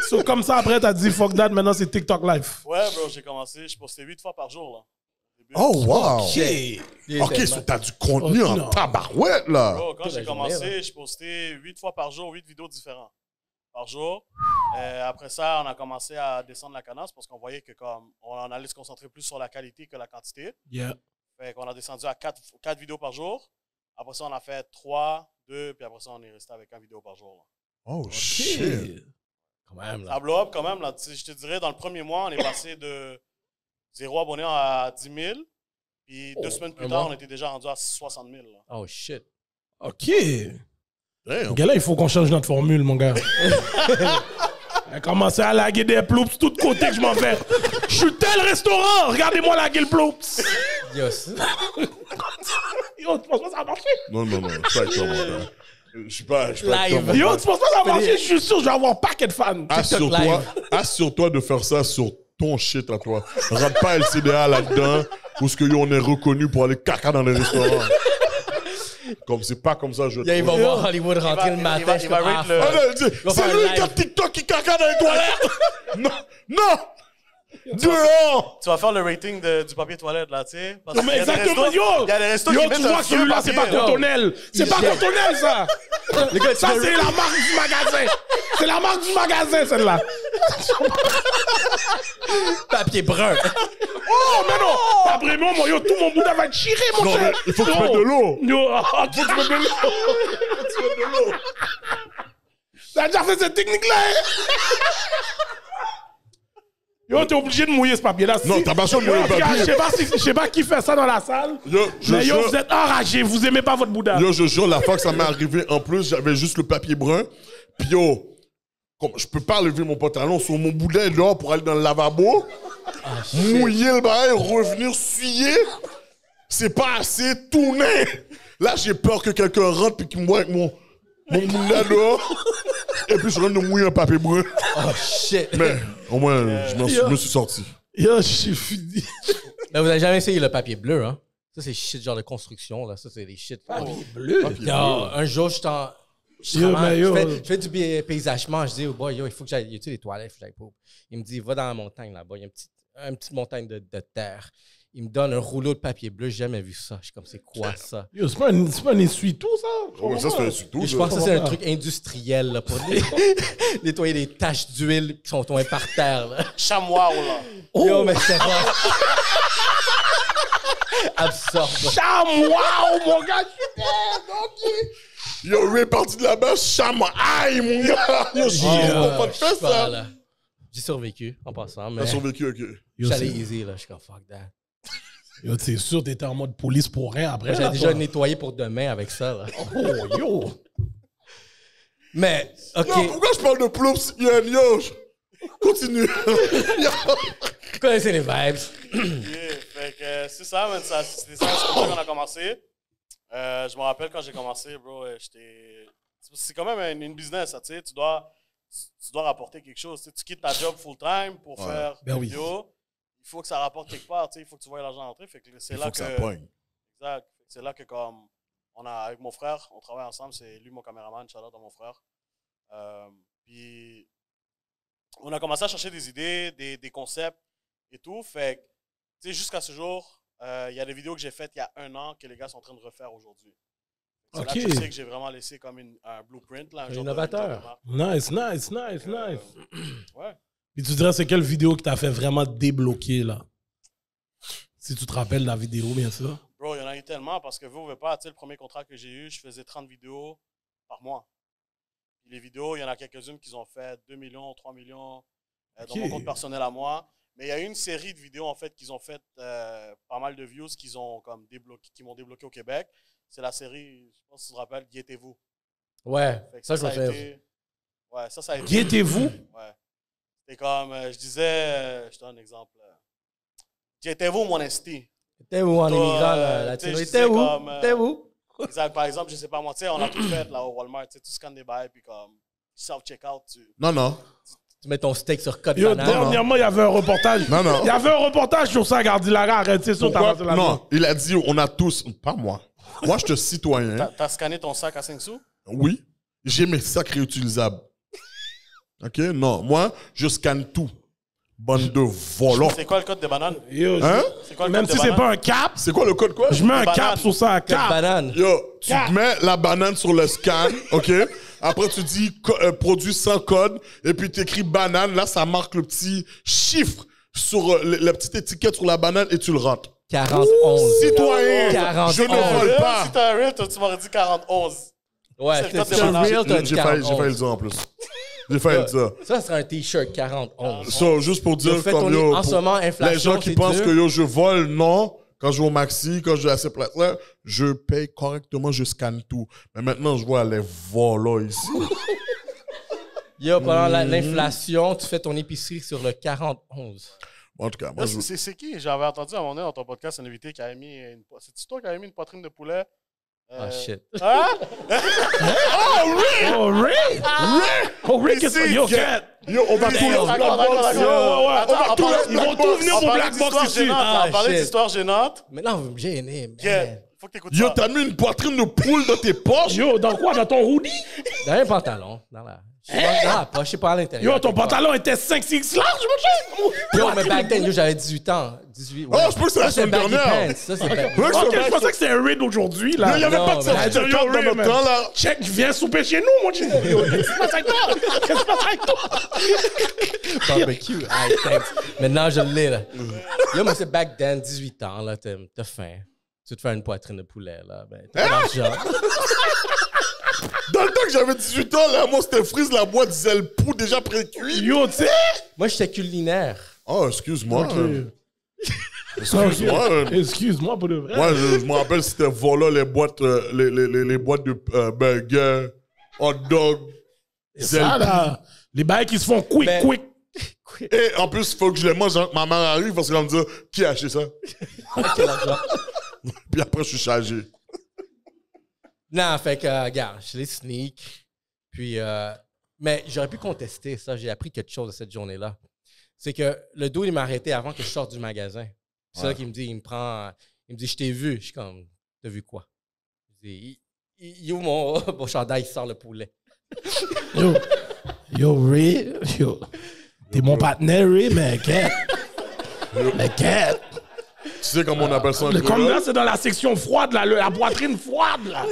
So, comme ça, après, t'as dit fuck that, maintenant c'est TikTok Live. Ouais, bro, j'ai commencé. Je postais 8 fois par jour, là. Oh, wow. Ok, so t'as du contenu en tabarouette, là. Bro, quand j'ai commencé, journée, je postais 8 fois par jour, 8 vidéos différentes par jour. Après ça, on a commencé à descendre la cadence parce qu'on voyait que comme on allait se concentrer plus sur la qualité que la quantité. Yeah. Fait qu'on a descendu à 4 vidéos par jour. Après ça, on a fait 3, 2, puis après ça, on est resté avec 1 vidéo par jour. Là. Oh, shit. Quand même, là. Ça blow up quand même. Là. Je te dirais, dans le premier mois, on est passé de 0 abonnés à 10 000. Puis 2 semaines plus tard, on était déjà rendu à 60 000. Là. Oh, shit. Ok. Gars, là, il faut qu'on change notre formule, mon gars. Elle a commencé à laguer des ploups de tous côtés que je m'en vais. Je suis tel restaurant. Regardez-moi laguer le ploups. Yes. Yo, tu penses pas que ça va marcher? Non, je suis pas avec toi, mon gars. Je suis pas avec toi, Live. mon Yo, gars. tu penses pas que ça va marcher? Je suis sûr que je vais avoir un paquet de fans. Assure-toi de faire ça sur ton shit à toi. Rentre pas LCDA là-dedans, où ce que on est reconnu pour aller caca dans les restaurants. Comme c'est pas comme ça, je Il va voir Hollywood rentrer le matin. il va rate le- Ah non, c'est faire lui un qui a live. TikTok qui caca dans les toilettes. Non. Dehors. Tu vas faire le rating du papier toilette, là, tu sais. Parce Non, qu'il mais y a des exactement, restos- yo! Il y a des restos Yo, qui tu mettent vois un que celui-là, c'est pas papier, Cotonnelle. C'est pas Cotonnelle, ça! Les gars, Ça, c'est la marque du magasin. C'est la marque du magasin, celle-là. papier brun. Oh, mais non! Après, moi, yo, tout mon boudin va être chiré, mon Non, cher. mais il faut que tu mettes de l'eau. Yo, faut que tu mettes de l'eau. T'as déjà fait cette technique-là, hein? Yo, t'es obligé de mouiller ce papier-là. Non, t'as pas besoin de mouiller le papier. Je sais pas qui fait ça dans la salle. Yo, Mais yo, vous êtes enragés. Vous aimez pas votre boudin. Yo, je jure, la fois que ça m'est arrivé, en plus, j'avais juste le papier brun. Puis yo, comme je peux pas lever mon pantalon sur mon boudin dehors pour aller dans le lavabo, mouiller le bail, revenir suyer, c'est pas assez tourner. Là, j'ai peur que quelqu'un rentre puis qu'il me voit avec mon boudin dehors. Et puis je rentre de mouiller un papier brun. Oh, shit. Mais au moins, je me suis sorti. Yo, je suis fini. Mais vous avez jamais essayé le papier bleu, hein? Ça, c'est shit genre de construction, là. Ça, c'est des shit. Papier bleu. Non, un jour, je fais du paysagement. Je dis, oh boy, yo, il faut que j'aille. Y a-tu des toilettes? Il faut que j'aille pour. Il me dit, va dans la montagne là-bas. Il y a une petite montagne de terre. Il me donne un rouleau de papier bleu. J'ai jamais vu ça. Je suis comme, c'est quoi ça? Yo, c'est pas un essuie-tout, ça? Ouais, ça, c'est un surtout. Je pense que c'est un truc industriel là, pour nettoyer des taches d'huile qui sont tombées par terre. Là. Chamois, là. Yo, mais c'est pas. Absorbe. Chamois, mon gars, je suis dead, Yo, Ray est parti de là-bas, chama. Aïe, mon gars. Yo, je pas de faire ça. Là. J'ai survécu en passant, mais T'as survécu, ok. j'allais easy, là. Je suis comme fuck that. Yo, t'es sûr t'étais en mode police pour rien après? J'ai déjà nettoyé pour demain avec ça, là. Oh, yo! Mais, ok. Non, pourquoi je parle de ploups? Yo, continue. Vous connaissez les vibes. Yeah, fait que c'est ça, man. C'est comme ça qu'on a commencé. Je me rappelle quand j'ai commencé, bro, c'est quand même une business, ça, tu sais. Tu dois rapporter quelque chose. Tu quittes ta job full-time pour faire des vidéos. Il faut que ça rapporte quelque part, tu sais. Il faut que tu vois l'argent entrer. Fait que c'est là que ça pogne. Exact. C'est là que, comme, avec mon frère, on travaille ensemble. C'est lui mon caméraman, shout-out à mon frère. Puis, on a commencé à chercher des idées, des concepts et tout. Fait que, tu sais, jusqu'à ce jour, il y a des vidéos que j'ai faites il y a 1 an que les gars sont en train de refaire aujourd'hui. C'est là que je sais que j'ai vraiment laissé comme un blueprint. Là, un innovateur. Nice. Ouais. Puis tu dirais, c'est quelle vidéo qui t'a fait vraiment débloquer, là? Si tu te rappelles la vidéo, bien sûr. Bro, il y en a eu tellement parce que vous ne pouvez pas, tu sais, le premier contrat que j'ai eu, je faisais 30 vidéos par mois. Puis les vidéos, il y en a quelques-unes qui ont fait 2 millions, 3 millions dans mon compte personnel à moi. Mais il y a eu une série de vidéos, en fait, qu'ils ont fait pas mal de views qui m'ont débloqué au Québec. C'est la série, je pense que tu te rappelles, Guettez-vous. Ouais, ça, ça je a me été... Ouais, ça a été... Guettez-vous? Ouais. C'était comme, je disais, je te donne un exemple. Guettez-vous, mon esti. T'es où en immigrant latino? T'es où? Exact. Par exemple, je sais pas moi, tu sais, on a tout fait là au Walmart, tu scannes des bails, puis comme, self-checkout, Non. Tu mets ton steak sur code Yo, banane. dernièrement, il y avait un reportage. Non. Il y avait un reportage sur ça, Gardilaga, arrête, c'est sûr, Pourquoi? t'as la Non, il a dit, on a tous, pas moi. Moi, je te citoyen. T'as scanné ton sac à 5 sous? Oui, j'ai mes sacs réutilisables. OK? Non, moi, je scanne tout. Bande de volants. C'est quoi le code des bananes? Yo, Hein? C'est quoi le même code si des c'est bananes? pas un cap, C'est quoi le code quoi? je mets un Banane. cap sur ça, un Code cap. banane. Yo, tu mets la banane sur le scan, OK? Après, tu dis produit sans code, et puis tu écris banane. Là, ça marque le petit chiffre sur la petite étiquette sur la banane et tu le rentres. 41. Citoyen, 41. je ne vole pas. Si t'as un real, tu m'aurais dit 41. Ouais, C'est le c'est code des un bananes. real, t'as dit J'ai failli le 41. dire en plus. J'ai failli le dire. Ça serait un t-shirt 41. So, juste pour dire, fait comme ton yo, en ce moment, les inflation, gens qui c'est pensent dur. que yo, je vole, non. Quand je vais au Maxi, quand je vais à ces places-là, je paye correctement, je scanne tout. Mais maintenant, je vois les volants ici. Yo, pendant l'inflation, tu fais ton épicerie sur le 41. En tout cas, moi, je... C'est qui? J'avais entendu à un moment donné dans ton podcast un invité qui avait mis c'est-tu toi qui avait mis une poitrine de poulet? Ah, shit. Hein? Oh, Ray! Oh, Ray, qu'est-ce que yo, cat? Yo, on va tout D'accord, le d'accord, d'accord. on va tout le Ils vont tout venir au Black Box d'histoire ici. gênante. Ah, On parlait shit. d'histoire gênante. Maintenant, vous me gênez, man. Yeah. Faut que t'écoutes Yo, ça. t'as mis une poitrine de poule dans tes poches? Yo, dans quoi? Dans ton hoodie? Dans un pantalon. Dans la poche, je sais pas à l'intérieur. Yo, ton pantalon était 5-6 large, mon chien? Yo, mais back then, yo, j'avais 18 ans. 18, Oh, je pense que c'est la semaine baggy dernière. pants. Ça, c'est baggy. Ouais, Ok, c'est je pensais que c'était un raid aujourd'hui, Il là. n'y avait Non, pas de mais- certificat Yo, dans Ray, notre man. temps, là. Check, viens souper chez nous, mon chien. Yo, qu'est-ce qui se passe avec toi? Qu'est-ce qui se passe avec toi? Barbecue. Hey, thanks. Maintenant, je l'ai, là. Yo, mais c'est back then, 18 ans, là. T'as faim. Tu veux te faire une poitrine de poulet, là. Ben, t'as pas d'argent. Dans le temps que j'avais 18 ans, là, moi, c'était frise, la boîte disait le pou déjà pré-cuit. Yo, tu sais? Moi, j'étais culinaire. Oh, excuse-moi. Ok. Excuse-moi. Excuse-moi pour de vrai. Moi, je me rappelle, c'était volant les boîtes, les boîtes de burgers, hot dog, Ça, là. Les bails qui se font quick, Ben- quick. Et en plus, il faut que je les mange avant que ma mère arrive parce qu'elle me dit qui a acheté ça? Quel argent. Puis après, je suis chargé. Non, fait que, regarde, je les sneak. Puis, mais j'aurais pu contester ça. J'ai appris quelque chose de cette journée-là. C'est que le dos, il m'a arrêté avant que je sorte du magasin. C'est ça qu'il me dit. Il me dit, je t'ai vu. Je suis comme, t'as vu quoi? Je dis, il ouvre mon chandail, il sort le poulet. Yo, Ray, yo. T'es mon partenaire, Ray, mais cat. Mais cat. Tu sais comment on appelle ça en Comme créole? là, c'est dans la section froide, là, la poitrine froide, là.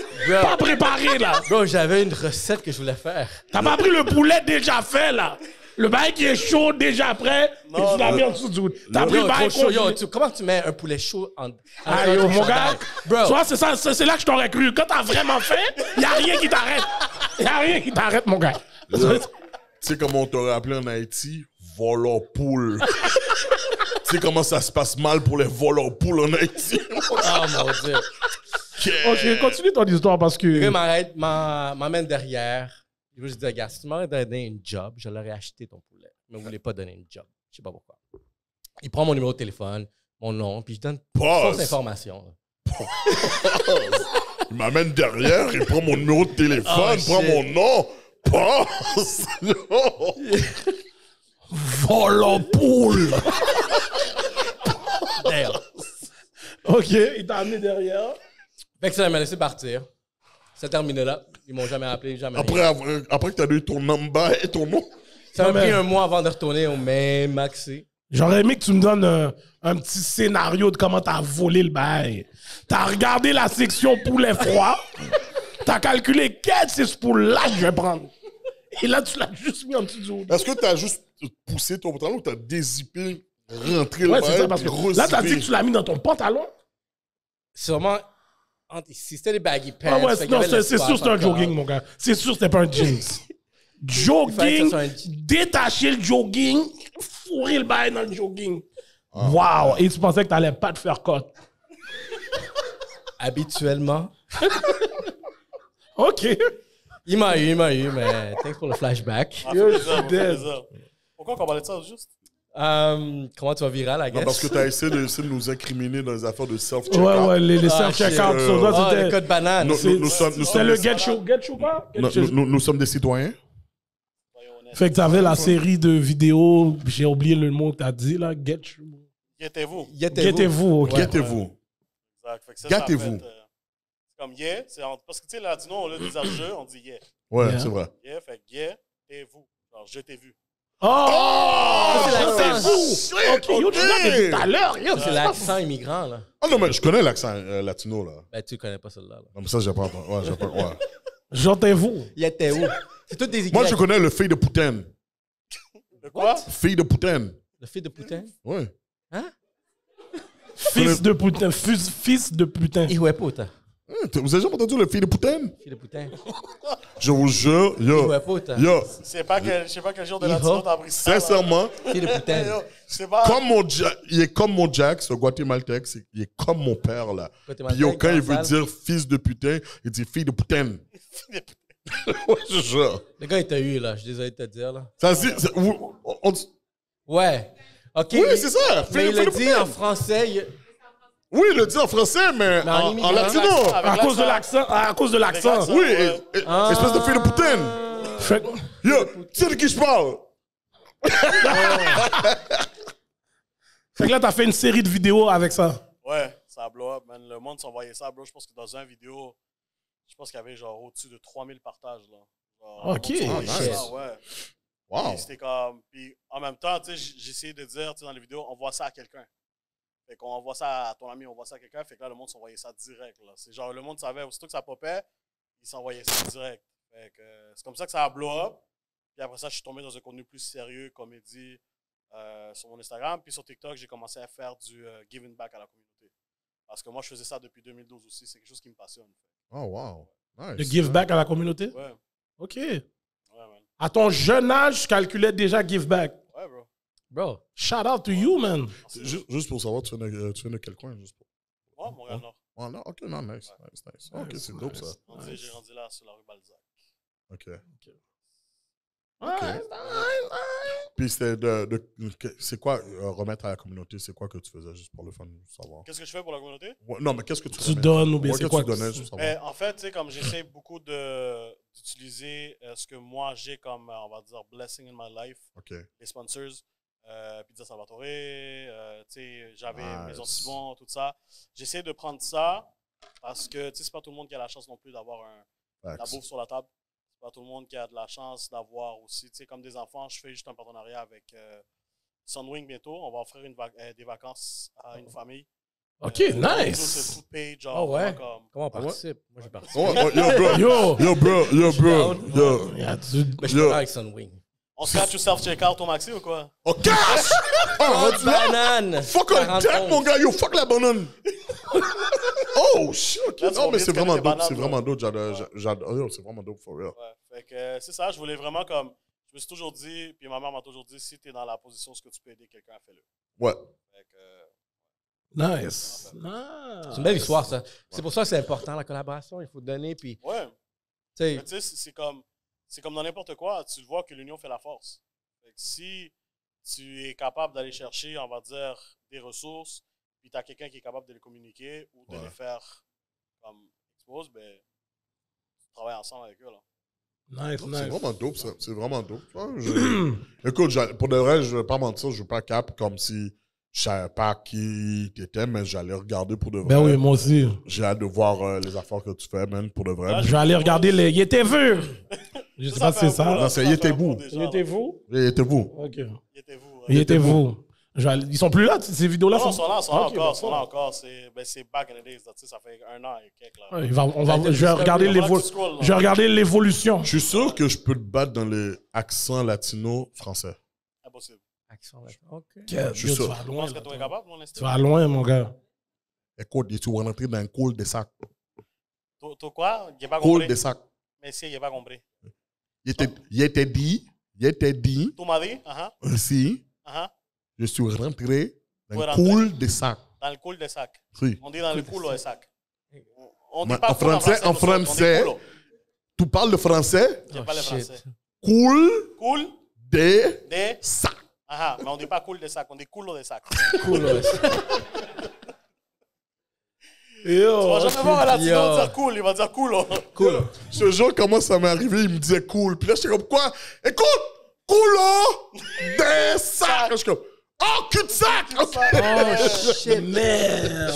Pas préparée, là. Bro, j'avais une recette que je voulais faire. T'as pas pris le poulet déjà fait, là. Le bail qui est chaud, déjà prêt, et tu l'as mis en dessous du hood. T'as pris Yo, le bail trop chaud. Yo, congelé. comment tu mets un poulet chaud en Ah, yo, mon gars, Bro. tu vois, c'est ça, c'est là que je t'aurais cru. Quand t'as vraiment fait, y a rien qui t'arrête. Y a rien qui t'arrête, mon gars. Tu sais comment on t'aurait appelé en Haïti? Voleur poule. Tu sais comment ça se passe mal pour les voleurs poules en Haïti? Oh mon Dieu. Ok, continue ton histoire parce Le gars que. m'arrête, m'amène derrière. Je lui dis, gars, si tu m'aurais donné une job, je l'aurais acheté ton poulet. Il ne me voulait pas donner une job. Je sais pas pourquoi. Il prend mon numéro de téléphone, mon nom, puis je donne fausse information. là. Il m'amène derrière, il prend mon numéro de téléphone, Oh, prend shit. mon nom. Passe! Non. Volopoule! D'ailleurs. Ok, il t'a amené derrière. Fait que ça m'a laissé partir. Ça terminé là. Ils m'ont jamais appelé, jamais rien. Après que t'as donné ton number et ton nom. Ça m'a Non, pris mais- un mois avant de retourner au même maxi. J'aurais aimé que tu me donnes un petit scénario de comment t'as volé le bail. T'as regardé la section poulet froid. T'as calculé quel c'est ce poulet-là que je vais prendre. Et là, tu l'as juste mis en dessous du hood. Est-ce que t'as juste poussé ton pantalon ou t'as dézippé, rentré Ouais, le c'est bail, ça, parce que puis là, t'as rezippé? dit que tu l'as mis dans ton pantalon. C'est vraiment. Si c'était des baggy pants. Ah ouais, fait qu'il y non, avait c'est l'espace sûr, c'est un encore. jogging, mon gars. C'est sûr, c'était pas un jeans. Il fallait que Jogging, ça soit un- détacher le jogging, fourré le bail dans le jogging. Wow! Et tu pensais que t'allais pas te faire cote. Habituellement. OK. Il m'a eu, mais thanks pour le flashback. Yo, Yo, je suis dead. Pourquoi on parlait de ça juste? Comment tu vas viral, I guess? Non, parce que tu as essayé de nous incriminer dans les affaires de self-checkout. Ouais, les self-checkout. Le code banane. Nous C'est sommes le des- Get You quoi? nous sommes des citoyens. Fait que t'avais la série de vidéos, j'ai oublié le mot que t'as dit là, Get You. Guettez-vous. Guettez-vous, ok. Guettez-vous. Exact. Fait que ça, Gâtez-vous. ça a fait, c'est comme yeah. Parce que tu sais, les latinos, au lieu de dire je, on dit yeah. Ouais, Yeah. c'est vrai. Yeah, fait que yeah, t'es vous. Genre, je t'ai vu. Oh! c'est l'accent. Ok, yo, tu l'as depuis tout à l'heure. Yo, C'est l'accent immigrant, là. Ah non, mais je connais l'accent latino, là. Ben, tu connais pas celle-là. Là. Non, mais ça, j'ai pas entendu. Ouais, j'ai pas. Ouais. J'entends-vous. Il était où? C'est toutes des Y. Moi, je connais le fille de Poutine. De quoi? Fille de Poutine. Le fils de Poutine? Ouais. Hein? Fils de putain. Fils de putain. Il ouais putain. Vous avez jamais entendu le fille de Poutine? Fils de Poutine. Je vous jure, Il yo. ouais putain. Yo, Je sais pas quel jour de Iho. latino t'as appris ça. là. sincèrement, Fils de Poutine. Yo, je sais pas. il est comme mon Jack, ce Guatémaltèque, il est comme mon père, là. Puis yo, quand il veut dire fils de putain, il dit fille de Poutine. Ouais, je jure. Le gars, il t'a eu, là. Je suis désolé de te dire, là. Ça dit, Ouais. OK. oui, c'est ça. Mais Fille il de le dit en Poutine. français. Oui, il le dit en français, mais Mais en en immigrant. latino. À cause de l'accent. À cause de l'accent. l'accent. Oui, Ouais. espèce de fille de Poutine. Fait que- Yo, tu sais de qui je parle? Fait que là, t'as fait une série de vidéos avec ça. Ouais, ça a blow up, man. Le monde s'envoyait ça, bro. Je pense que dans une vidéo, je pense qu'il y avait genre au-dessus de 3000 partages, là. Genre, Ok. le monde s'envoyait Oh, nice. ça, ouais. Wow. Puis c'était comme. Puis en même temps, tu sais, j'essayais de dire, tu sais, dans les vidéos, on voit ça à quelqu'un. Fait qu'on envoie ça à ton ami, on voit ça à quelqu'un. Fait que là, le monde s'envoyait ça direct, là. C'est genre, le monde savait, aussitôt que ça popait, il s'envoyait ça direct. Fait que c'est comme ça que ça a blow up. Puis après ça, je suis tombé dans un contenu plus sérieux, comédie, sur mon Instagram. Puis sur TikTok, j'ai commencé à faire du giving back à la communauté. Parce que moi, je faisais ça depuis 2012 aussi. C'est quelque chose qui me passionne. Oh, wow. Nice. De give back à la communauté. Ouais, OK. ouais, man. À ton jeune âge, je calculais déjà give back. Ouais, bro. Bro. Shout out to you, man. Juste pour savoir, tu viens de quel coin? Juste pour... Moi, Montréal-Nord. Oh, non, ok, non, nice. Ok, c'est dope, ça. J'ai grandi là, sur la rue Balzac. Ok. Ouais. Puis c'était c'est quoi, remettre à la communauté, c'est quoi que tu faisais juste pour le fun, juste savoir? Qu'est-ce que je fais pour la communauté? Ouais, non, mais qu'est-ce que tu Tu remets? donnes ou bien Ouais, c'est que quoi tu donnais, juste savoir. Mais en fait, tu sais, comme j'essaie beaucoup d'utiliser ce que moi j'ai comme, on va dire, blessing in my life, Ok. les sponsors, Pizza Salvatore, tu sais, j'avais Nice. Maison Simon, tout ça. J'essaie de prendre ça parce que, tu sais, c'est pas tout le monde qui a la chance non plus d'avoir la Facts. bouffe sur la table. C'est pas tout le monde qui a de la chance d'avoir aussi, tu sais, comme des enfants, je fais juste un partenariat avec Sunwing bientôt. On va offrir des vacances à une famille. OK, C'est nice. tout paid, genre, Oh, ouais. vraiment comme... Comment on participe? Moi, j'ai participé. Ouais, ouais, yo, bro. Yo. Yo, bro. Yo, bro. Yo. Yeah, tu- Mais je suis Yo. pas avec Sunwing. On se fait du self-checkout au maxi ou quoi? Oh, cash! Oh, rendu là! Banane! Fuck un 41. jack, mon gars! Yo, fuck la banane! Oh, shit! ok. Là, tu Non, vas mais bien c'est te vraiment connaître des dope. C'est bananes, vraiment toi. dope. J'adore. Yo, c'est vraiment dope, for real. Ouais. Fait que c'est ça, je voulais vraiment comme... Je me suis toujours dit, puis ma mère m'a toujours dit, si tu es dans la position où tu peux aider quelqu'un, fais-le. Ouais. Fait que... Nice. C'est une belle histoire, ça. C'est pour ça que c'est important, la collaboration. Il faut donner, puis, tu Ouais. sais, Mais tu sais, c'est comme dans n'importe quoi, tu vois que l'union fait la force. Fait que si tu es capable d'aller chercher, on va dire, des ressources, puis tu as quelqu'un qui est capable de les communiquer ou de Ouais. les faire comme expose, ben, tu travailles ensemble avec eux, là. Nice, C'est nice. vraiment dope, ça. C'est vraiment dope. Ouais, écoute, pour de vrai, je vais pas mentir, je joue pas cap comme si je savais pas qui t'étais, mais j'allais regarder pour de vrai. Ben oui, moi aussi. J'ai hâte de voir les affaires que tu fais, man, pour de vrai. Ah, Je vais aller regarder les. Il était vu. Je sais pas si c'est ça. Non, c'est Yétez-vous. Il était vous? Étiez-vous? OK. Yétez-vous. Il était vous. Ils sont plus là, ces vidéos-là? Non, ils sont là, Ok, encore, bon, ils sont là encore. C'est back in the days, là, tu sais, ça fait 1 an et quelques, là. Ouais, je vais regarder scroll, là. je vais regarder l'évolution. Je suis sûr que je peux te battre dans les accents latino-français. Impossible. action là. OK. Je suis sûr. Tu vas Je loin. pense que tu es capable, mon Tu estime. vas loin, mon gars. Écoute, tu vas rentrer dans un col de sac. Tu quoi? Il n'a pas Col compris. de sac. Mais si, il n'a pas compris. Il était dit, Tu m'as dit? si, Je suis rentré dans Ouais, le cool des sacs. Dans le cool des sacs. Oui. On dit dans le cool des sacs. On dit Mais pas en cool français, nous autres, on dit culo. tu parles le français? Je pas le français. Cool Cool des sacs. Ah, mais on dit pas cool des sacs, on dit culo des sacs. Cool. Tu vas jamais voir un latino Yo. dire cool, il va dire culo. Cool. Ce jour, comment ça m'est arrivé, il me disait cool. Puis là, j'étais comme quoi? Écoute, cool des sacs. Je suis comme, oh, cul-de-sac! OK. Oh shit. Merde.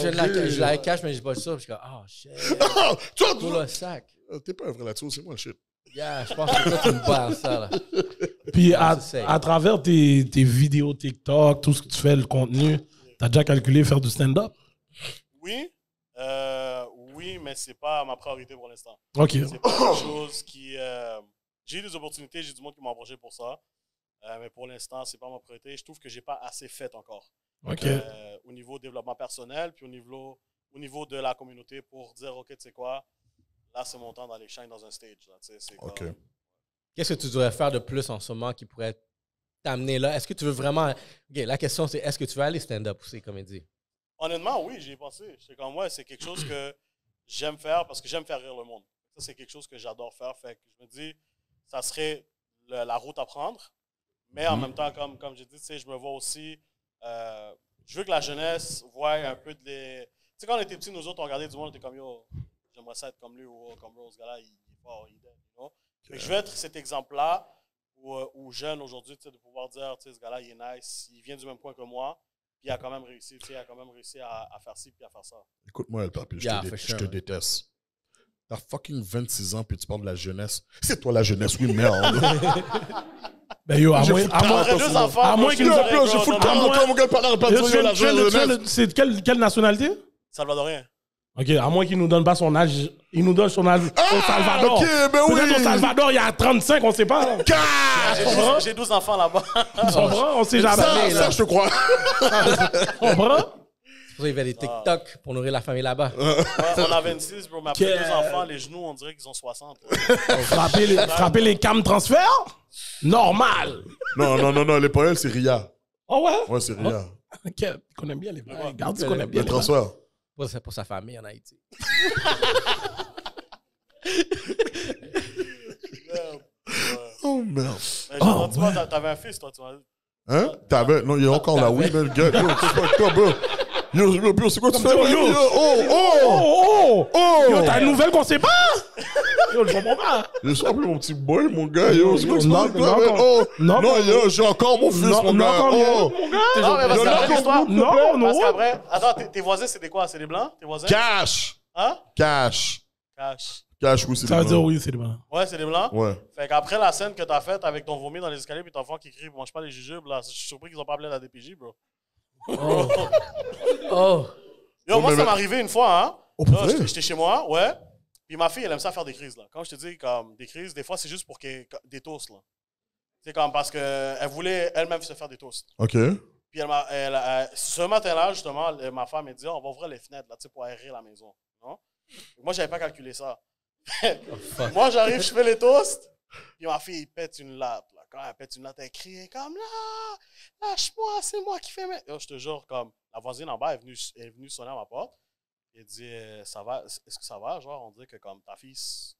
Je la cache, mais j'ai pas ça. Je suis comme, oh shit. Tu vois, Cool le sac. t'es pas un vrai latino, c'est moi le shit. Yeah, je pense que toi, tu me parles ça, là. Puis c'est à travers tes vidéos TikTok, tout ce que tu fais, le contenu, t'as déjà calculé faire du stand-up? Oui, oui, mais c'est pas ma priorité pour l'instant. OK. C'est pas quelque chose qui... j'ai eu des opportunités, j'ai du monde qui m'a approché pour ça. Mais pour l'instant, c'est pas ma priorité. Je trouve que j'ai pas assez fait encore. OK. Au niveau développement personnel, puis au niveau de la communauté pour dire, OK, tu sais quoi, là, c'est mon temps d'aller shine dans un stage. Là, c'est OK. comme... Qu'est-ce que tu devrais faire de plus en ce moment qui pourrait t'amener là? Est-ce que tu veux vraiment... OK, la question, c'est est-ce que tu veux aller stand-up ou c'est comédie? Honnêtement, oui, j'y ai pensé. C'est comme, ouais, c'est quelque chose que j'aime faire parce que j'aime faire rire le monde. Ça, c'est quelque chose que j'adore faire. Fait que je me dis, ça serait la route à prendre. Mais en même temps, comme j'ai dit, tu sais, je me vois aussi... je veux que la jeunesse voie un peu de les... Tu sais, quand on était petits, nous autres, on regardait du monde, on était comme, yo, j'aimerais ça être comme lui ou comme lui, ce gars-là, il est fort, il est dead, you know? Fait que je veux être cet exemple-là aux jeunes aujourd'hui, tu sais, de pouvoir dire, tu sais, ce gars-là, il est nice, il vient du même coin que moi, puis il a quand même réussi, tu sais, il a quand même réussi à faire ci puis à faire ça. Écoute-moi, El Papi, Yeah, je for te sure. déteste. T'as fucking 26 ans puis tu parles de la jeunesse. C'est toi la jeunesse, oui, merde. Ben yo, à J'ai moins foutu J'aurais deux enfants, à moins je qu'il nous suis a... désolé, Je bro, fous non, le non, camp, mon gars, parle pas de Yo, la jeunesse. C'est quelle nationalité? Salvadorien. OK, à moins qu'il nous donne pas son âge. Il nous donne son âge au Salvador. OK, ben oui. Peut-être au Salvador, il y a 35, on sait pas. J'ai 12 enfants là-bas. On comprend? On sait jamais. Ça, je te crois. On comprend? Pour ça, il fait des TikTok pour nourrir la famille là-bas. Ouais, on a 26, bro, mais après Quel- 2 enfants, les genoux, on dirait qu'ils ont 60. Frapper les cam transferts? Normal. Non, les poils, c'est Ria. Oh ouais? Ouais, c'est Ria. OK, tu connais bien les blagues. Regarde, tu connais bien Le les blagues. transfert. Pour sa famille en Haïti. Oh, merde. Mais toi, tu vois, t'avais un fils, toi, tu vois. Hein? T'avais... Non, il est encore là. Oui, mais le gars, yo, c'est quoi, toi, bro? Yo, c'est quoi tu fais? Yo, Oh! Yo, t'as une nouvelle qu'on sait pas? Yo, je comprends pas. Je suis appelé mon petit boy, mon gars. Yo, c'est quoi tu Non, fais? Oh, non, non, yo, j'ai encore mon fils, mon gars. Oh, mon gars. Non, mais parce que après l'histoire. Non, Parce non. qu'après. Attends, tes voisins, c'est des quoi? C'est des blancs? Tes voisins? cash. Hein? Cash. Cash. Cash, oui, c'est Ça veut des dire blancs. oui, c'est des blancs. Ouais, c'est des blancs. Ouais. Fait qu'après la scène que t'as faite avec ton vomi dans les escaliers puis ton enfant qui crie, mange pas les jujubes, là, je suis surpris qu'ils ont pas appelé la DPJ, bro. Oh! Yo, moi, mais- ça m'est arrivé une fois, hein. Oh, pour Là, vrai? j'étais chez moi, ouais. Puis ma fille, elle aime ça faire des crises, là. Quand je te dis, comme, des crises, des fois, c'est juste pour des toasts, là. C'est comme parce qu'elle voulait elle-même se faire des toasts. OK. Puis ce matin-là, justement, ma femme m'a dit, on va ouvrir les fenêtres, là, tu sais, pour aérer la maison. Non? Moi, j'avais pas calculé ça. Moi, j'arrive, je fais les toasts. Puis ma fille, pète une latte, là. Quand elle pète une latte, elle crie, elle est comme, là, lâche-moi, c'est moi qui fais mes... Yo, je te jure, comme, la voisine en bas est venue sonner à ma porte. Elle dit, ça va, est-ce que ça va? Genre, on dirait que comme ta fille se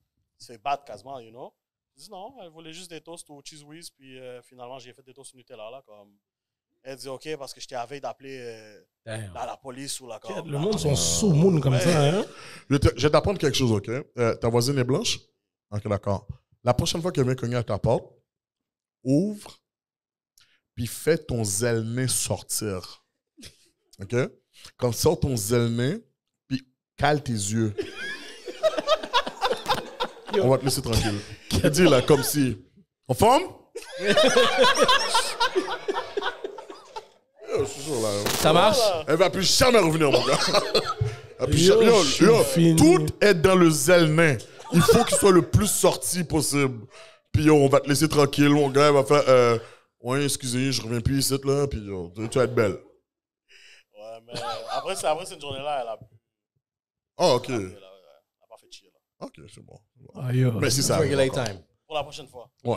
fait battre quasiment, you know? Je dis non, elle voulait juste des toasts au cheese whiz, puis finalement, j'ai fait des toasts Nutella, là, comme... Elle dit, OK, parce que j'étais à veille d'appeler la police ou la... Comme, Le monde sont sous-moon comme ça, hein? Je vais t'apprendre quelque chose, OK? Ta voisine est blanche? OK, d'accord. La prochaine fois qu'elle vient cogner à ta porte, ouvre, puis fais ton zèle-nez sortir. OK? Quand tu sors ton zèle-nez, puis cale tes yeux. On va te laisser tranquille. Dis là, comme si... En forme? Yo, je suis sûr, là. Ça marche? Elle va plus jamais revenir, mon gars. Elle va plus Yo, jamais- je suis fini. tout est dans le zèle-nain. Il faut qu'il soit le plus sorti possible. Puis yo, on va te laisser tranquille, mon gars. Elle va faire, ouais, excusez, je reviens plus ici, là. Puis yo, tu vas être belle. Ouais, mais après cette journée-là, elle a... Ah, OK. Elle a pas fait chier, là. OK, c'est bon. Ah, yo. Mais si ça arrive Regulate encore. time. Pour la prochaine fois. Ouais.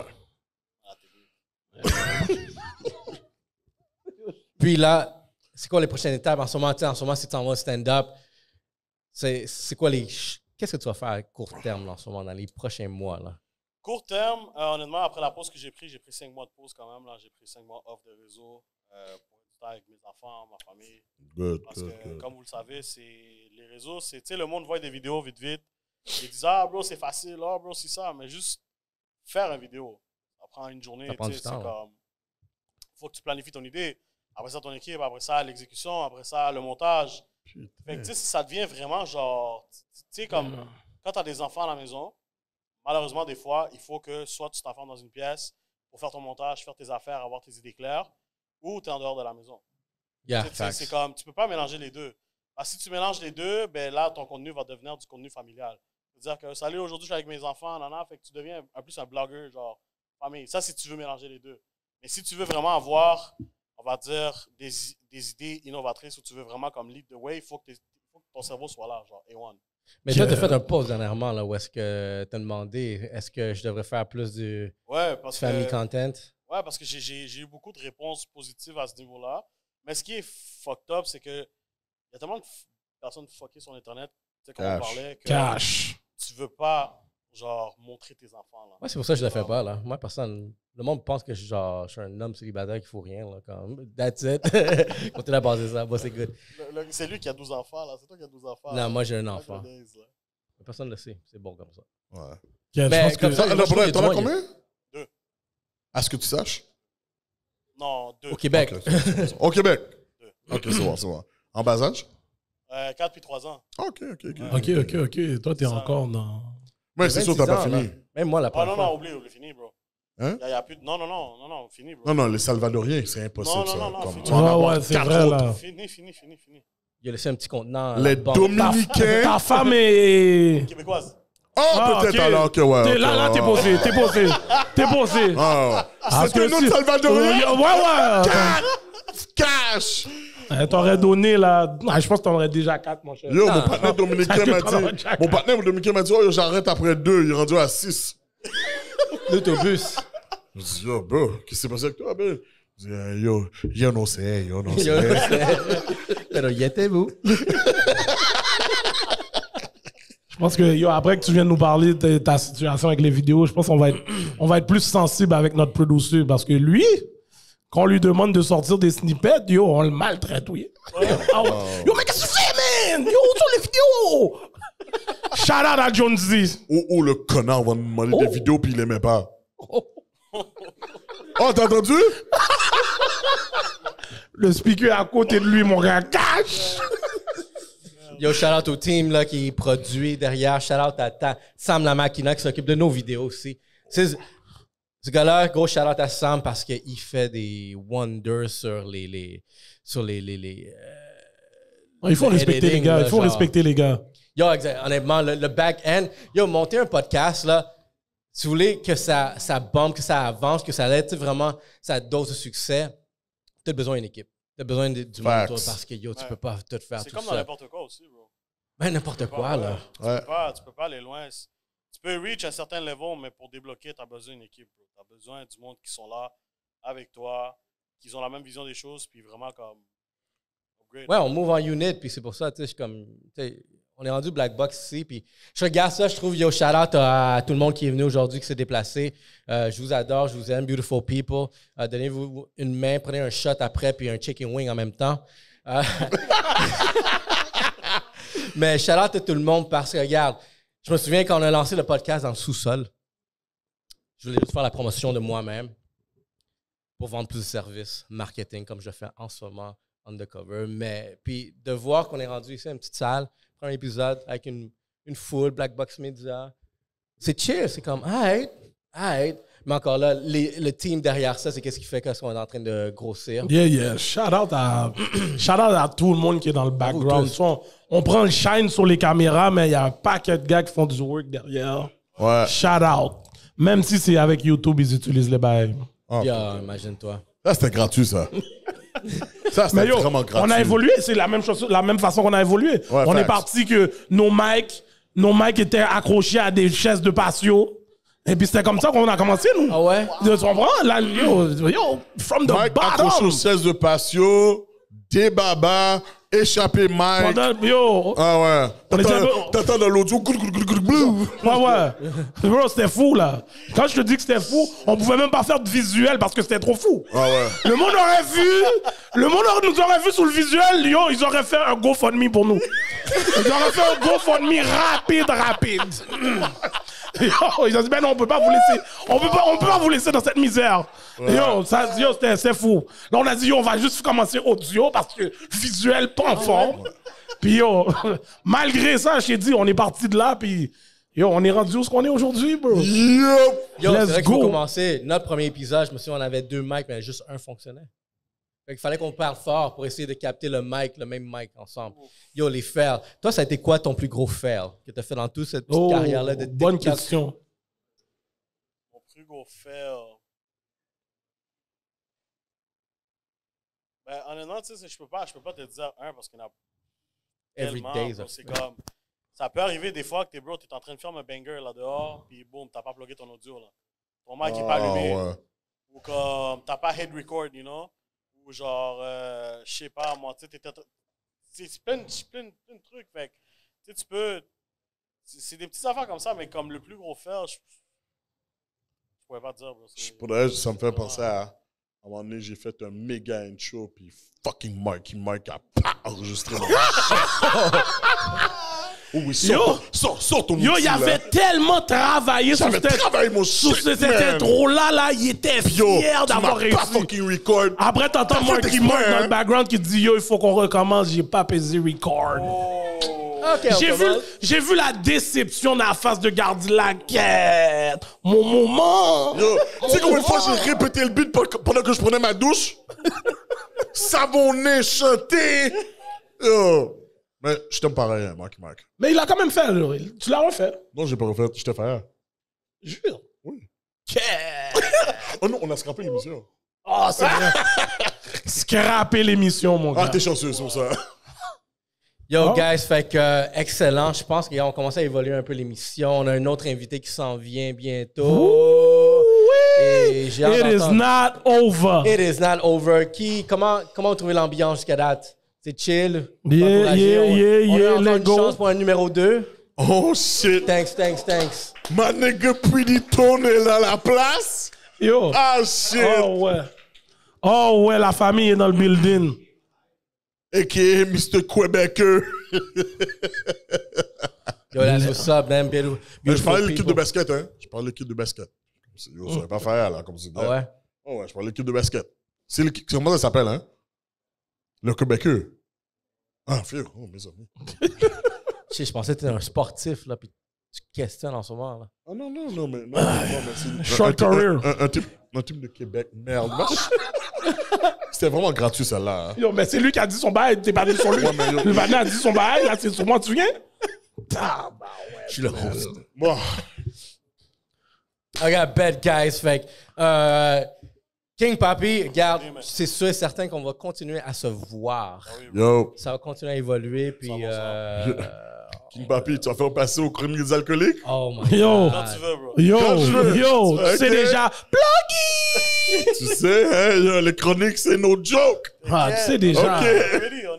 À la télé. Puis là, c'est quoi les prochaines étapes? En ce moment, si tu t'en vas au stand-up, c'est quoi les... Qu'est-ce que tu vas faire à court terme là, en ce moment, dans les prochains mois? Là? Court terme, honnêtement, après la pause que j'ai pris 5 mois de pause quand même. Là, j'ai pris 5 mois off de réseau pour être du temps avec mes enfants, ma famille. Parce que, comme vous le savez, les réseaux, tu sais, le monde voit des vidéos vite. Ils disent, ah, bro, c'est facile, ah, bro, c'est ça. Mais juste faire une vidéo, ça prend une journée. Ça prend du temps, c'est comme, faut que tu planifies ton idée. Après ça, ton équipe. Après ça, l'exécution. Après ça, le montage. Fait que, tu sais, ça devient vraiment genre, tu sais, comme quand tu as des enfants à la maison, malheureusement, des fois, il faut que soit tu t'enfermes dans une pièce pour faire ton montage, faire tes affaires, avoir tes idées claires, ou tu es en dehors de la maison. C'est comme, tu peux pas mélanger les deux. Parce que si tu mélanges les deux, ben là, ton contenu va devenir du contenu familial. C'est-à-dire que, salut, aujourd'hui, je suis avec mes enfants, fait que tu deviens plus un blogueur, genre, famille. Ça, si tu veux mélanger les deux. Mais si tu veux vraiment avoir, on va dire, des idées innovatrices où tu veux vraiment comme lead the way, il faut que ton cerveau soit là, genre, A1. Mais toi, tu as fait un pause dernièrement, là, où est-ce que tu as demandé, est-ce que je devrais faire plus du family content? Ouais, parce que j'ai eu beaucoup de réponses positives à ce niveau-là. Mais ce qui est fucked up, c'est que il y a tellement de personnes fuckées sur Internet, tu sais, comme on parlait, que tu veux pas, genre, montrer tes enfants, là. Ouais, c'est pour ça que je le fais pas, là. Moi, personne... Le monde pense que genre, je suis un homme célibataire qui ne faut rien, là, comme, that's it. Continue à baser ça, c'est good. C'est lui qui a 12 enfants, là. C'est toi qui as 12 enfants. Non, moi, j'ai un enfant. Personne ne le sait. C'est bon comme ça. Ouais. Mais comme ça, t'en as combien? 2. À ce que tu saches? Non, 2. Au Québec. Okay. Au Québec? 2. OK, c'est bon. En bas âge? 4 puis 3 ans. OK. Toi, t'es encore dans... Mais c'est sûr, t'as pas fini. Même moi, la première fois. Non, oublie, fini, bro. Hein? Y a plus de... Non, fini, bro. Non, les Salvadoriens, c'est impossible, ça. Non, c'est vrai, là. Fini. Il a laissé un petit contenant. Les Dominicains... Ta femme est... Québécoise. Peut-être okay. alors que ouais. Là, t'es posé. C'est un autre Salvadorien? Ouais. Cash! T'aurais donné, là... je pense que t'en aurais déjà 4, mon cher. Yo, mon partenaire dominicain m'a dit, oh, j'arrête après 2. Il est rendu à 6. L'autobus. Je dis, yo, bro, qu'est-ce qui s'est passé avec toi, ben? Je dis, yo no sé. Pero y était-vous? Je pense que, après que tu viens de nous parler de ta situation avec les vidéos, je pense qu'on va être plus sensible avec notre producer parce que lui, quand on lui demande de sortir des snippets, on le maltraite, oui. Yo, mais qu'est-ce que tu fais, man? Yo, sur les vidéos! Shout out à Jonesy. Ou le connard va nous demander des vidéos puis il aimait pas. T'as entendu? Le speaker à côté de lui, mon gars, cash! Yo, shout out au team là, qui produit derrière. Shout out à Sam Lamakina qui s'occupe de nos vidéos aussi. Ce gars-là, gros shout out à Sam parce qu'il fait des wonders sur les il faut respecter les gars. Respecter les gars. Yo, honnêtement, le back-end. Yo, monter un podcast, là, si vous voulez que ça bombe, que ça avance, que ça aide vraiment sa dose de succès, tu as besoin d'une équipe. Tu as besoin du monde parce que, yo, tu peux pas tout faire tout seul. C'est comme dans n'importe quoi aussi, bro. Ben, n'importe quoi, là. Tu peux pas aller loin. Tu peux reach à un certain level, mais pour débloquer, tu as besoin d'une équipe, bro. Tu as besoin du monde qui sont là avec toi, qui ont la même vision des choses, puis vraiment comme... upgrade. Ouais, on move en unit, puis c'est pour ça, tu sais, on est rendu Black Box ici, puis je regarde ça, je trouve, yo, shout out à tout le monde qui est venu aujourd'hui, qui s'est déplacé. Je vous adore, je vous aime, beautiful people. Donnez-vous une main, prenez un shot après, puis un chicken wing en même temps. Mais shout out à tout le monde parce que, regarde, je me souviens quand on a lancé le podcast dans le sous-sol, je voulais juste faire la promotion de moi-même pour vendre plus de services, marketing, comme je fais en ce moment, undercover. Mais puis de voir qu'on est rendu ici, une petite salle, un épisode avec une foule, Black Box Media, c'est chill, c'est comme, alright. Mais encore là, le team derrière ça, c'est qu'est-ce qui fait qu'on est en train de grossir. Yeah. Shout out à tout le monde qui est dans le background. On prend le shine sur les caméras, mais il y a un paquet de gars qui font du work derrière. Ouais. Shout out. Même si c'est avec YouTube, ils utilisent les bails. Imagine-toi. Ça, c'était gratuit, ça. Ça, c'était vraiment gratuit. On a évolué, c'est la même chose, la même façon qu'on a évolué. Ouais, on est parti que nos mics étaient accrochés à des chaises de patio. Et puis c'était comme ça qu'on a commencé, nous. Ah ouais? Tu comprends? Là, yo, from the Mike accroché bottom. aux 16 de patio, des babas, échappé Mike. Yo. Ah ouais. On était- T'entends dans l'audio. Ouais. Bro, c'était fou, là. Quand je te dis que c'était fou, on pouvait même pas faire de visuel parce que c'était trop fou. Ah ouais. Le monde nous aurait vu sur le visuel, yo, ils auraient fait un GoFundMe pour nous. Ils auraient fait un GoFundMe rapide. Yo, ils ont dit, ben non, on peut pas vous laisser. On peut pas vous laisser dans cette misère. Ouais. Yo, c'est fou. Là, on a dit, yo, on va juste commencer audio parce que visuel pas en forme. Puis yo, malgré ça, je t'ai dit, on est parti de là, puis yo, on est rendu où ce qu'on est aujourd'hui, bro. Yo, c'est Let's vrai qu'il faut go. commencer. Notre premier épisode, je me souviens, on avait 2 mics, mais juste un fonctionnait. Fait qu'il fallait qu'on parle fort pour essayer de capter le même mic ensemble. Yo, les fails. Toi, ça a été quoi ton plus gros fail que tu as fait dans toute cette petite carrière-là de bonne question. Mon plus gros fail. Ben, honnêtement, tu sais, je peux pas te dire un parce qu'il y en a Every tellement. day, Bro, c'est comme. Ça peut arriver des fois que t'es en train de faire un banger là dehors, puis boum, t'as pas plugué ton audio là. Ton mic est pas allumé. Ouais. Ou comme t'as pas head record, you know? Ou genre, je sais pas, moi, tu sais, c'est plein de trucs. Fait que, tu sais, tu peux. C'est des petites affaires comme ça, mais comme le plus gros fail, je pourrais pas te dire. Bro, Ça me fait penser à un moment donné, j'ai fait un méga intro, puis fucking Mike a pas enregistré mon Oh oui, sors ton Yo, outil, il avait tellement travaillé sur J'avais travaillé mon shit, cette man. intro-là, là, il était fier d'avoir réussi. pas fucking record. Après, t'entends T'as Marky fait Mark exprès, dans hein? le background qui dit yo, il faut qu'on recommence, j'ai pas pesé record. OK, on commence. J'ai vu la déception dans la face de Gardilaquette. Mon moment. Yo, tu sais combien de fois j'ai répété le beat pendant que je prenais ma douche? Savonné, chanté. Yo. Mais je t'aime pareil, hein, Mark. Mais il a quand même fait, là. Tu l'as refait. Non, j'ai pas refait, je t'ai fait. Jure. Oui. Oh non, on a scrappé l'émission. Oh, c'est vrai. Scraper l'émission, mon gars. Ah, t'es chanceux sur ça. Yo, guys, fait que excellent. Je pense qu'on commence à évoluer un peu l'émission. On a un autre invité qui s'en vient bientôt. Et j'ai hâte It is d'entendre. not over. It is not over. Comment vous trouvez l'ambiance jusqu'à date? C'est chill? Yeah, Encouragé? yeah, On a encore let's une go. chance pour un numéro 2. Oh shit. Thanks. Ma nigga Pretty Tone est là à la place. Yo. Ah shit. Oh ouais, la famille est dans le building. A.K.A. Mr. Quebecer. Yo, that's what's up, man. Mais je parlais de l'équipe de basket, hein. Je parlais de l'équipe de basket. Yo, ça va pas faire, là, comme c'est Ah ouais? Oh ouais, je parlais de l'équipe de basket. C'est l'équipe, comment ça s'appelle, hein? Le Quebecer. Ah, fier. Oh, mes amis. Je pensais que tu étais un sportif, là, puis tu questionnes en ce moment, là. Ah non, mais c'est Short career. Un type de Québec. Merde. C'était vraiment gratuit, celle-là. Hein. Yo, mais c'est lui qui a dit son bail, t'es pas dit sur lui. Ouais, mais yo. Le Vanet a dit son bail, là, c'est sur moi, tu viens? Je suis le host. Bon. I got bad guys. Fait que, King Papi, regarde, c'est sûr et certain qu'on va continuer à se voir. Yo, Ça va continuer à évoluer, puis... King Papi, tu vas faire passer aux chroniques alcooliques? Oh my Yo. God. quand tu veux, bro. Yo, Ok. c'est déjà Pluggy! Tu sais, hein, yo, les chroniques, c'est no joke. Ah, tu sais déjà. Ok.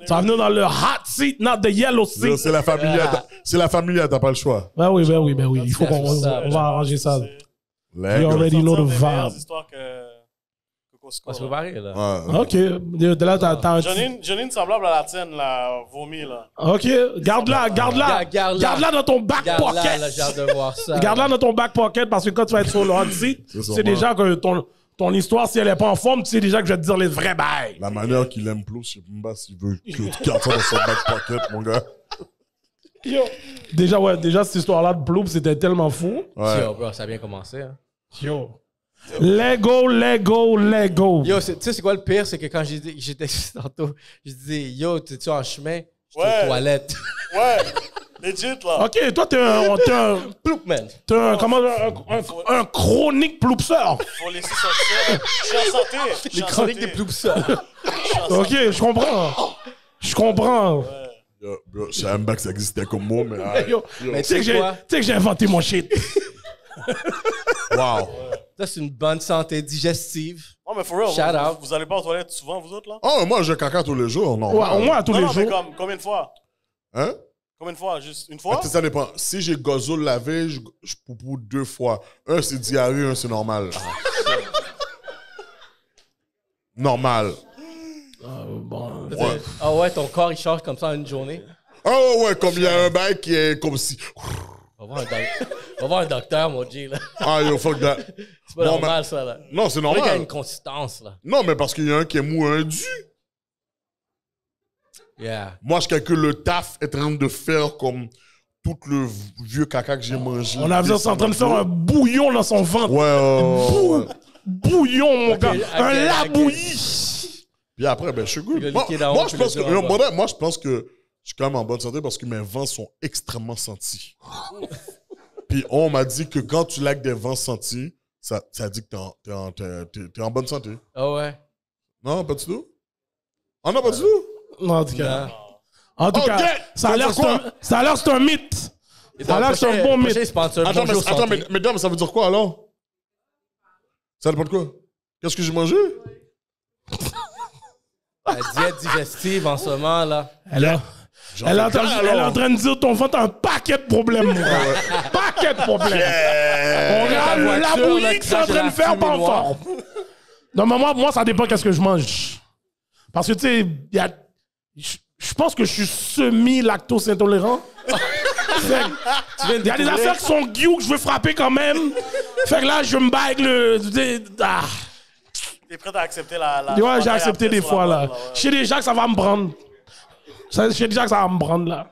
Tu vas venir dans le hot seat, not the yellow Yo, seat. c'est la famille, c'est la famille, t'as pas le choix. Ben oui. Il faut qu'on ça, on va arranger ça. Let's You go. already know the Des meilleures vibe. histoires que Costco. On se là. préparer, là. Ouais. OK. De là, t'as un petit... J'en ai une semblable à la tienne, là, vomi, là. OK. Garde-la dans ton back Regarde là, pocket. j'ai hâte de voir ça. Garde-la dans ton back pocket parce que quand tu vas être sur le hot seat, C'est ça, c'est déjà que ton histoire, si elle est pas en forme, tu sais déjà que je vais te dire les vrais bails. La manière qu'il aime plus, je sais même pas s'il veut que tu gardes ça dans son back pocket, mon gars. Yo. Déjà, cette histoire-là de Bloop, c'était tellement fou. Ouais. Yo, bro, ça a bien commencé, hein. Yo. Lego. Yo, tu sais, c'est quoi le pire? C'est que quand j'étais tantôt, je disais, yo, t'es-tu en chemin? Je suis Ouais. aux toilettes. Ouais, legit, là. OK, toi, t'es un Ploup, man. un chronique ploupseur. Faut laisser sortir. Je suis en santé. Je suis Les en chroniques santé. des ploupseurs. Je suis en OK, santé. je comprends. Yo, bro, je savais même pas que ça existait comme mot, mais... Yo, Mais tu sais tu sais quoi? que j'ai inventé mon shit. Wow. Ça, c'est une bonne santé digestive. Non, mais for real, Shout out. vous allez pas aux toilettes souvent, vous autres, là? Oh, moi, je caca tous les jours, non. Ouais, au moins tous Non, les non, mais jours. comme, combien de fois? Hein? Combien de fois? Juste une fois? Ça dépend. Si j'ai gozo le lavé, je poupou 2 fois. Un, c'est diarrhée, un, c'est normal. Normal. Bon. Ouais. Ah ouais, ton corps, il change comme ça en une journée. Oh, ouais, comme il y a un bail qui est comme si. On va voir un docteur, mon G, là. Ah, yo, fuck that. C'est pas Bon, normal, ça, là. Non, c'est Il y a normal. une consistance, là. Non, mais parce qu'il y a un qui est mou, un dû. Yeah. Moi, je calcule le taf est en train de faire comme tout le vieux caca que j'ai mangé. On a vu ça en train de faire un bouillon dans son ventre. Ouais. Bouillon, mon gars. ok, Un ok. labouillis. Puis après, ben, je suis good. Le Moi, liquide en haut, moi, puis je pense le que, dur en bas. moi, je pense que je suis quand même en bonne santé parce que mes vents sont extrêmement sentis. Puis on m'a dit que quand tu laques des vents sentis, ça dit que t'es en bonne santé. Ah ouais. Non, pas du tout? Ah non, pas du tout? Non, en tout cas. Non. En tout Ok. cas, ça a l'air que c'est un mythe. Ça a l'air que c'est un bon mythe. Prochain sponsor, Attends, Bonjour attends, Santé. mesdames, ça veut dire quoi alors? Ça dépend de quoi? Qu'est-ce que j'ai mangé? La diète digestive en ce moment, là. Elle est en train de dire ton ventre a un paquet de problèmes, mon gars. Paquet de problèmes. On regarde le voiture, là, labouillis qui que c'est en crache de train de la faire fumée par noire. fort. Non, mais moi, ça dépend qu'est-ce que je mange. Parce que, tu sais, je pense que je suis semi-lactose intolérant. Il y a des affaires qui sont guilloues que je veux frapper quand même. Fait que là, je me bats avec le... Ah. T'es prêt à accepter la Ouais, j'ai accepté après des sur fois, la là. bande, ouais. Je sais déjà que ça va me prendre. Je sais déjà que ça va me prendre, là.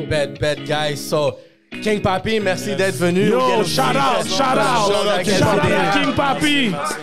Bad guys. So, King Papi, merci d'être venu. Yo, Yellow shout out, Sea. shout out. Shout out, Shout out à King Papi. Merci,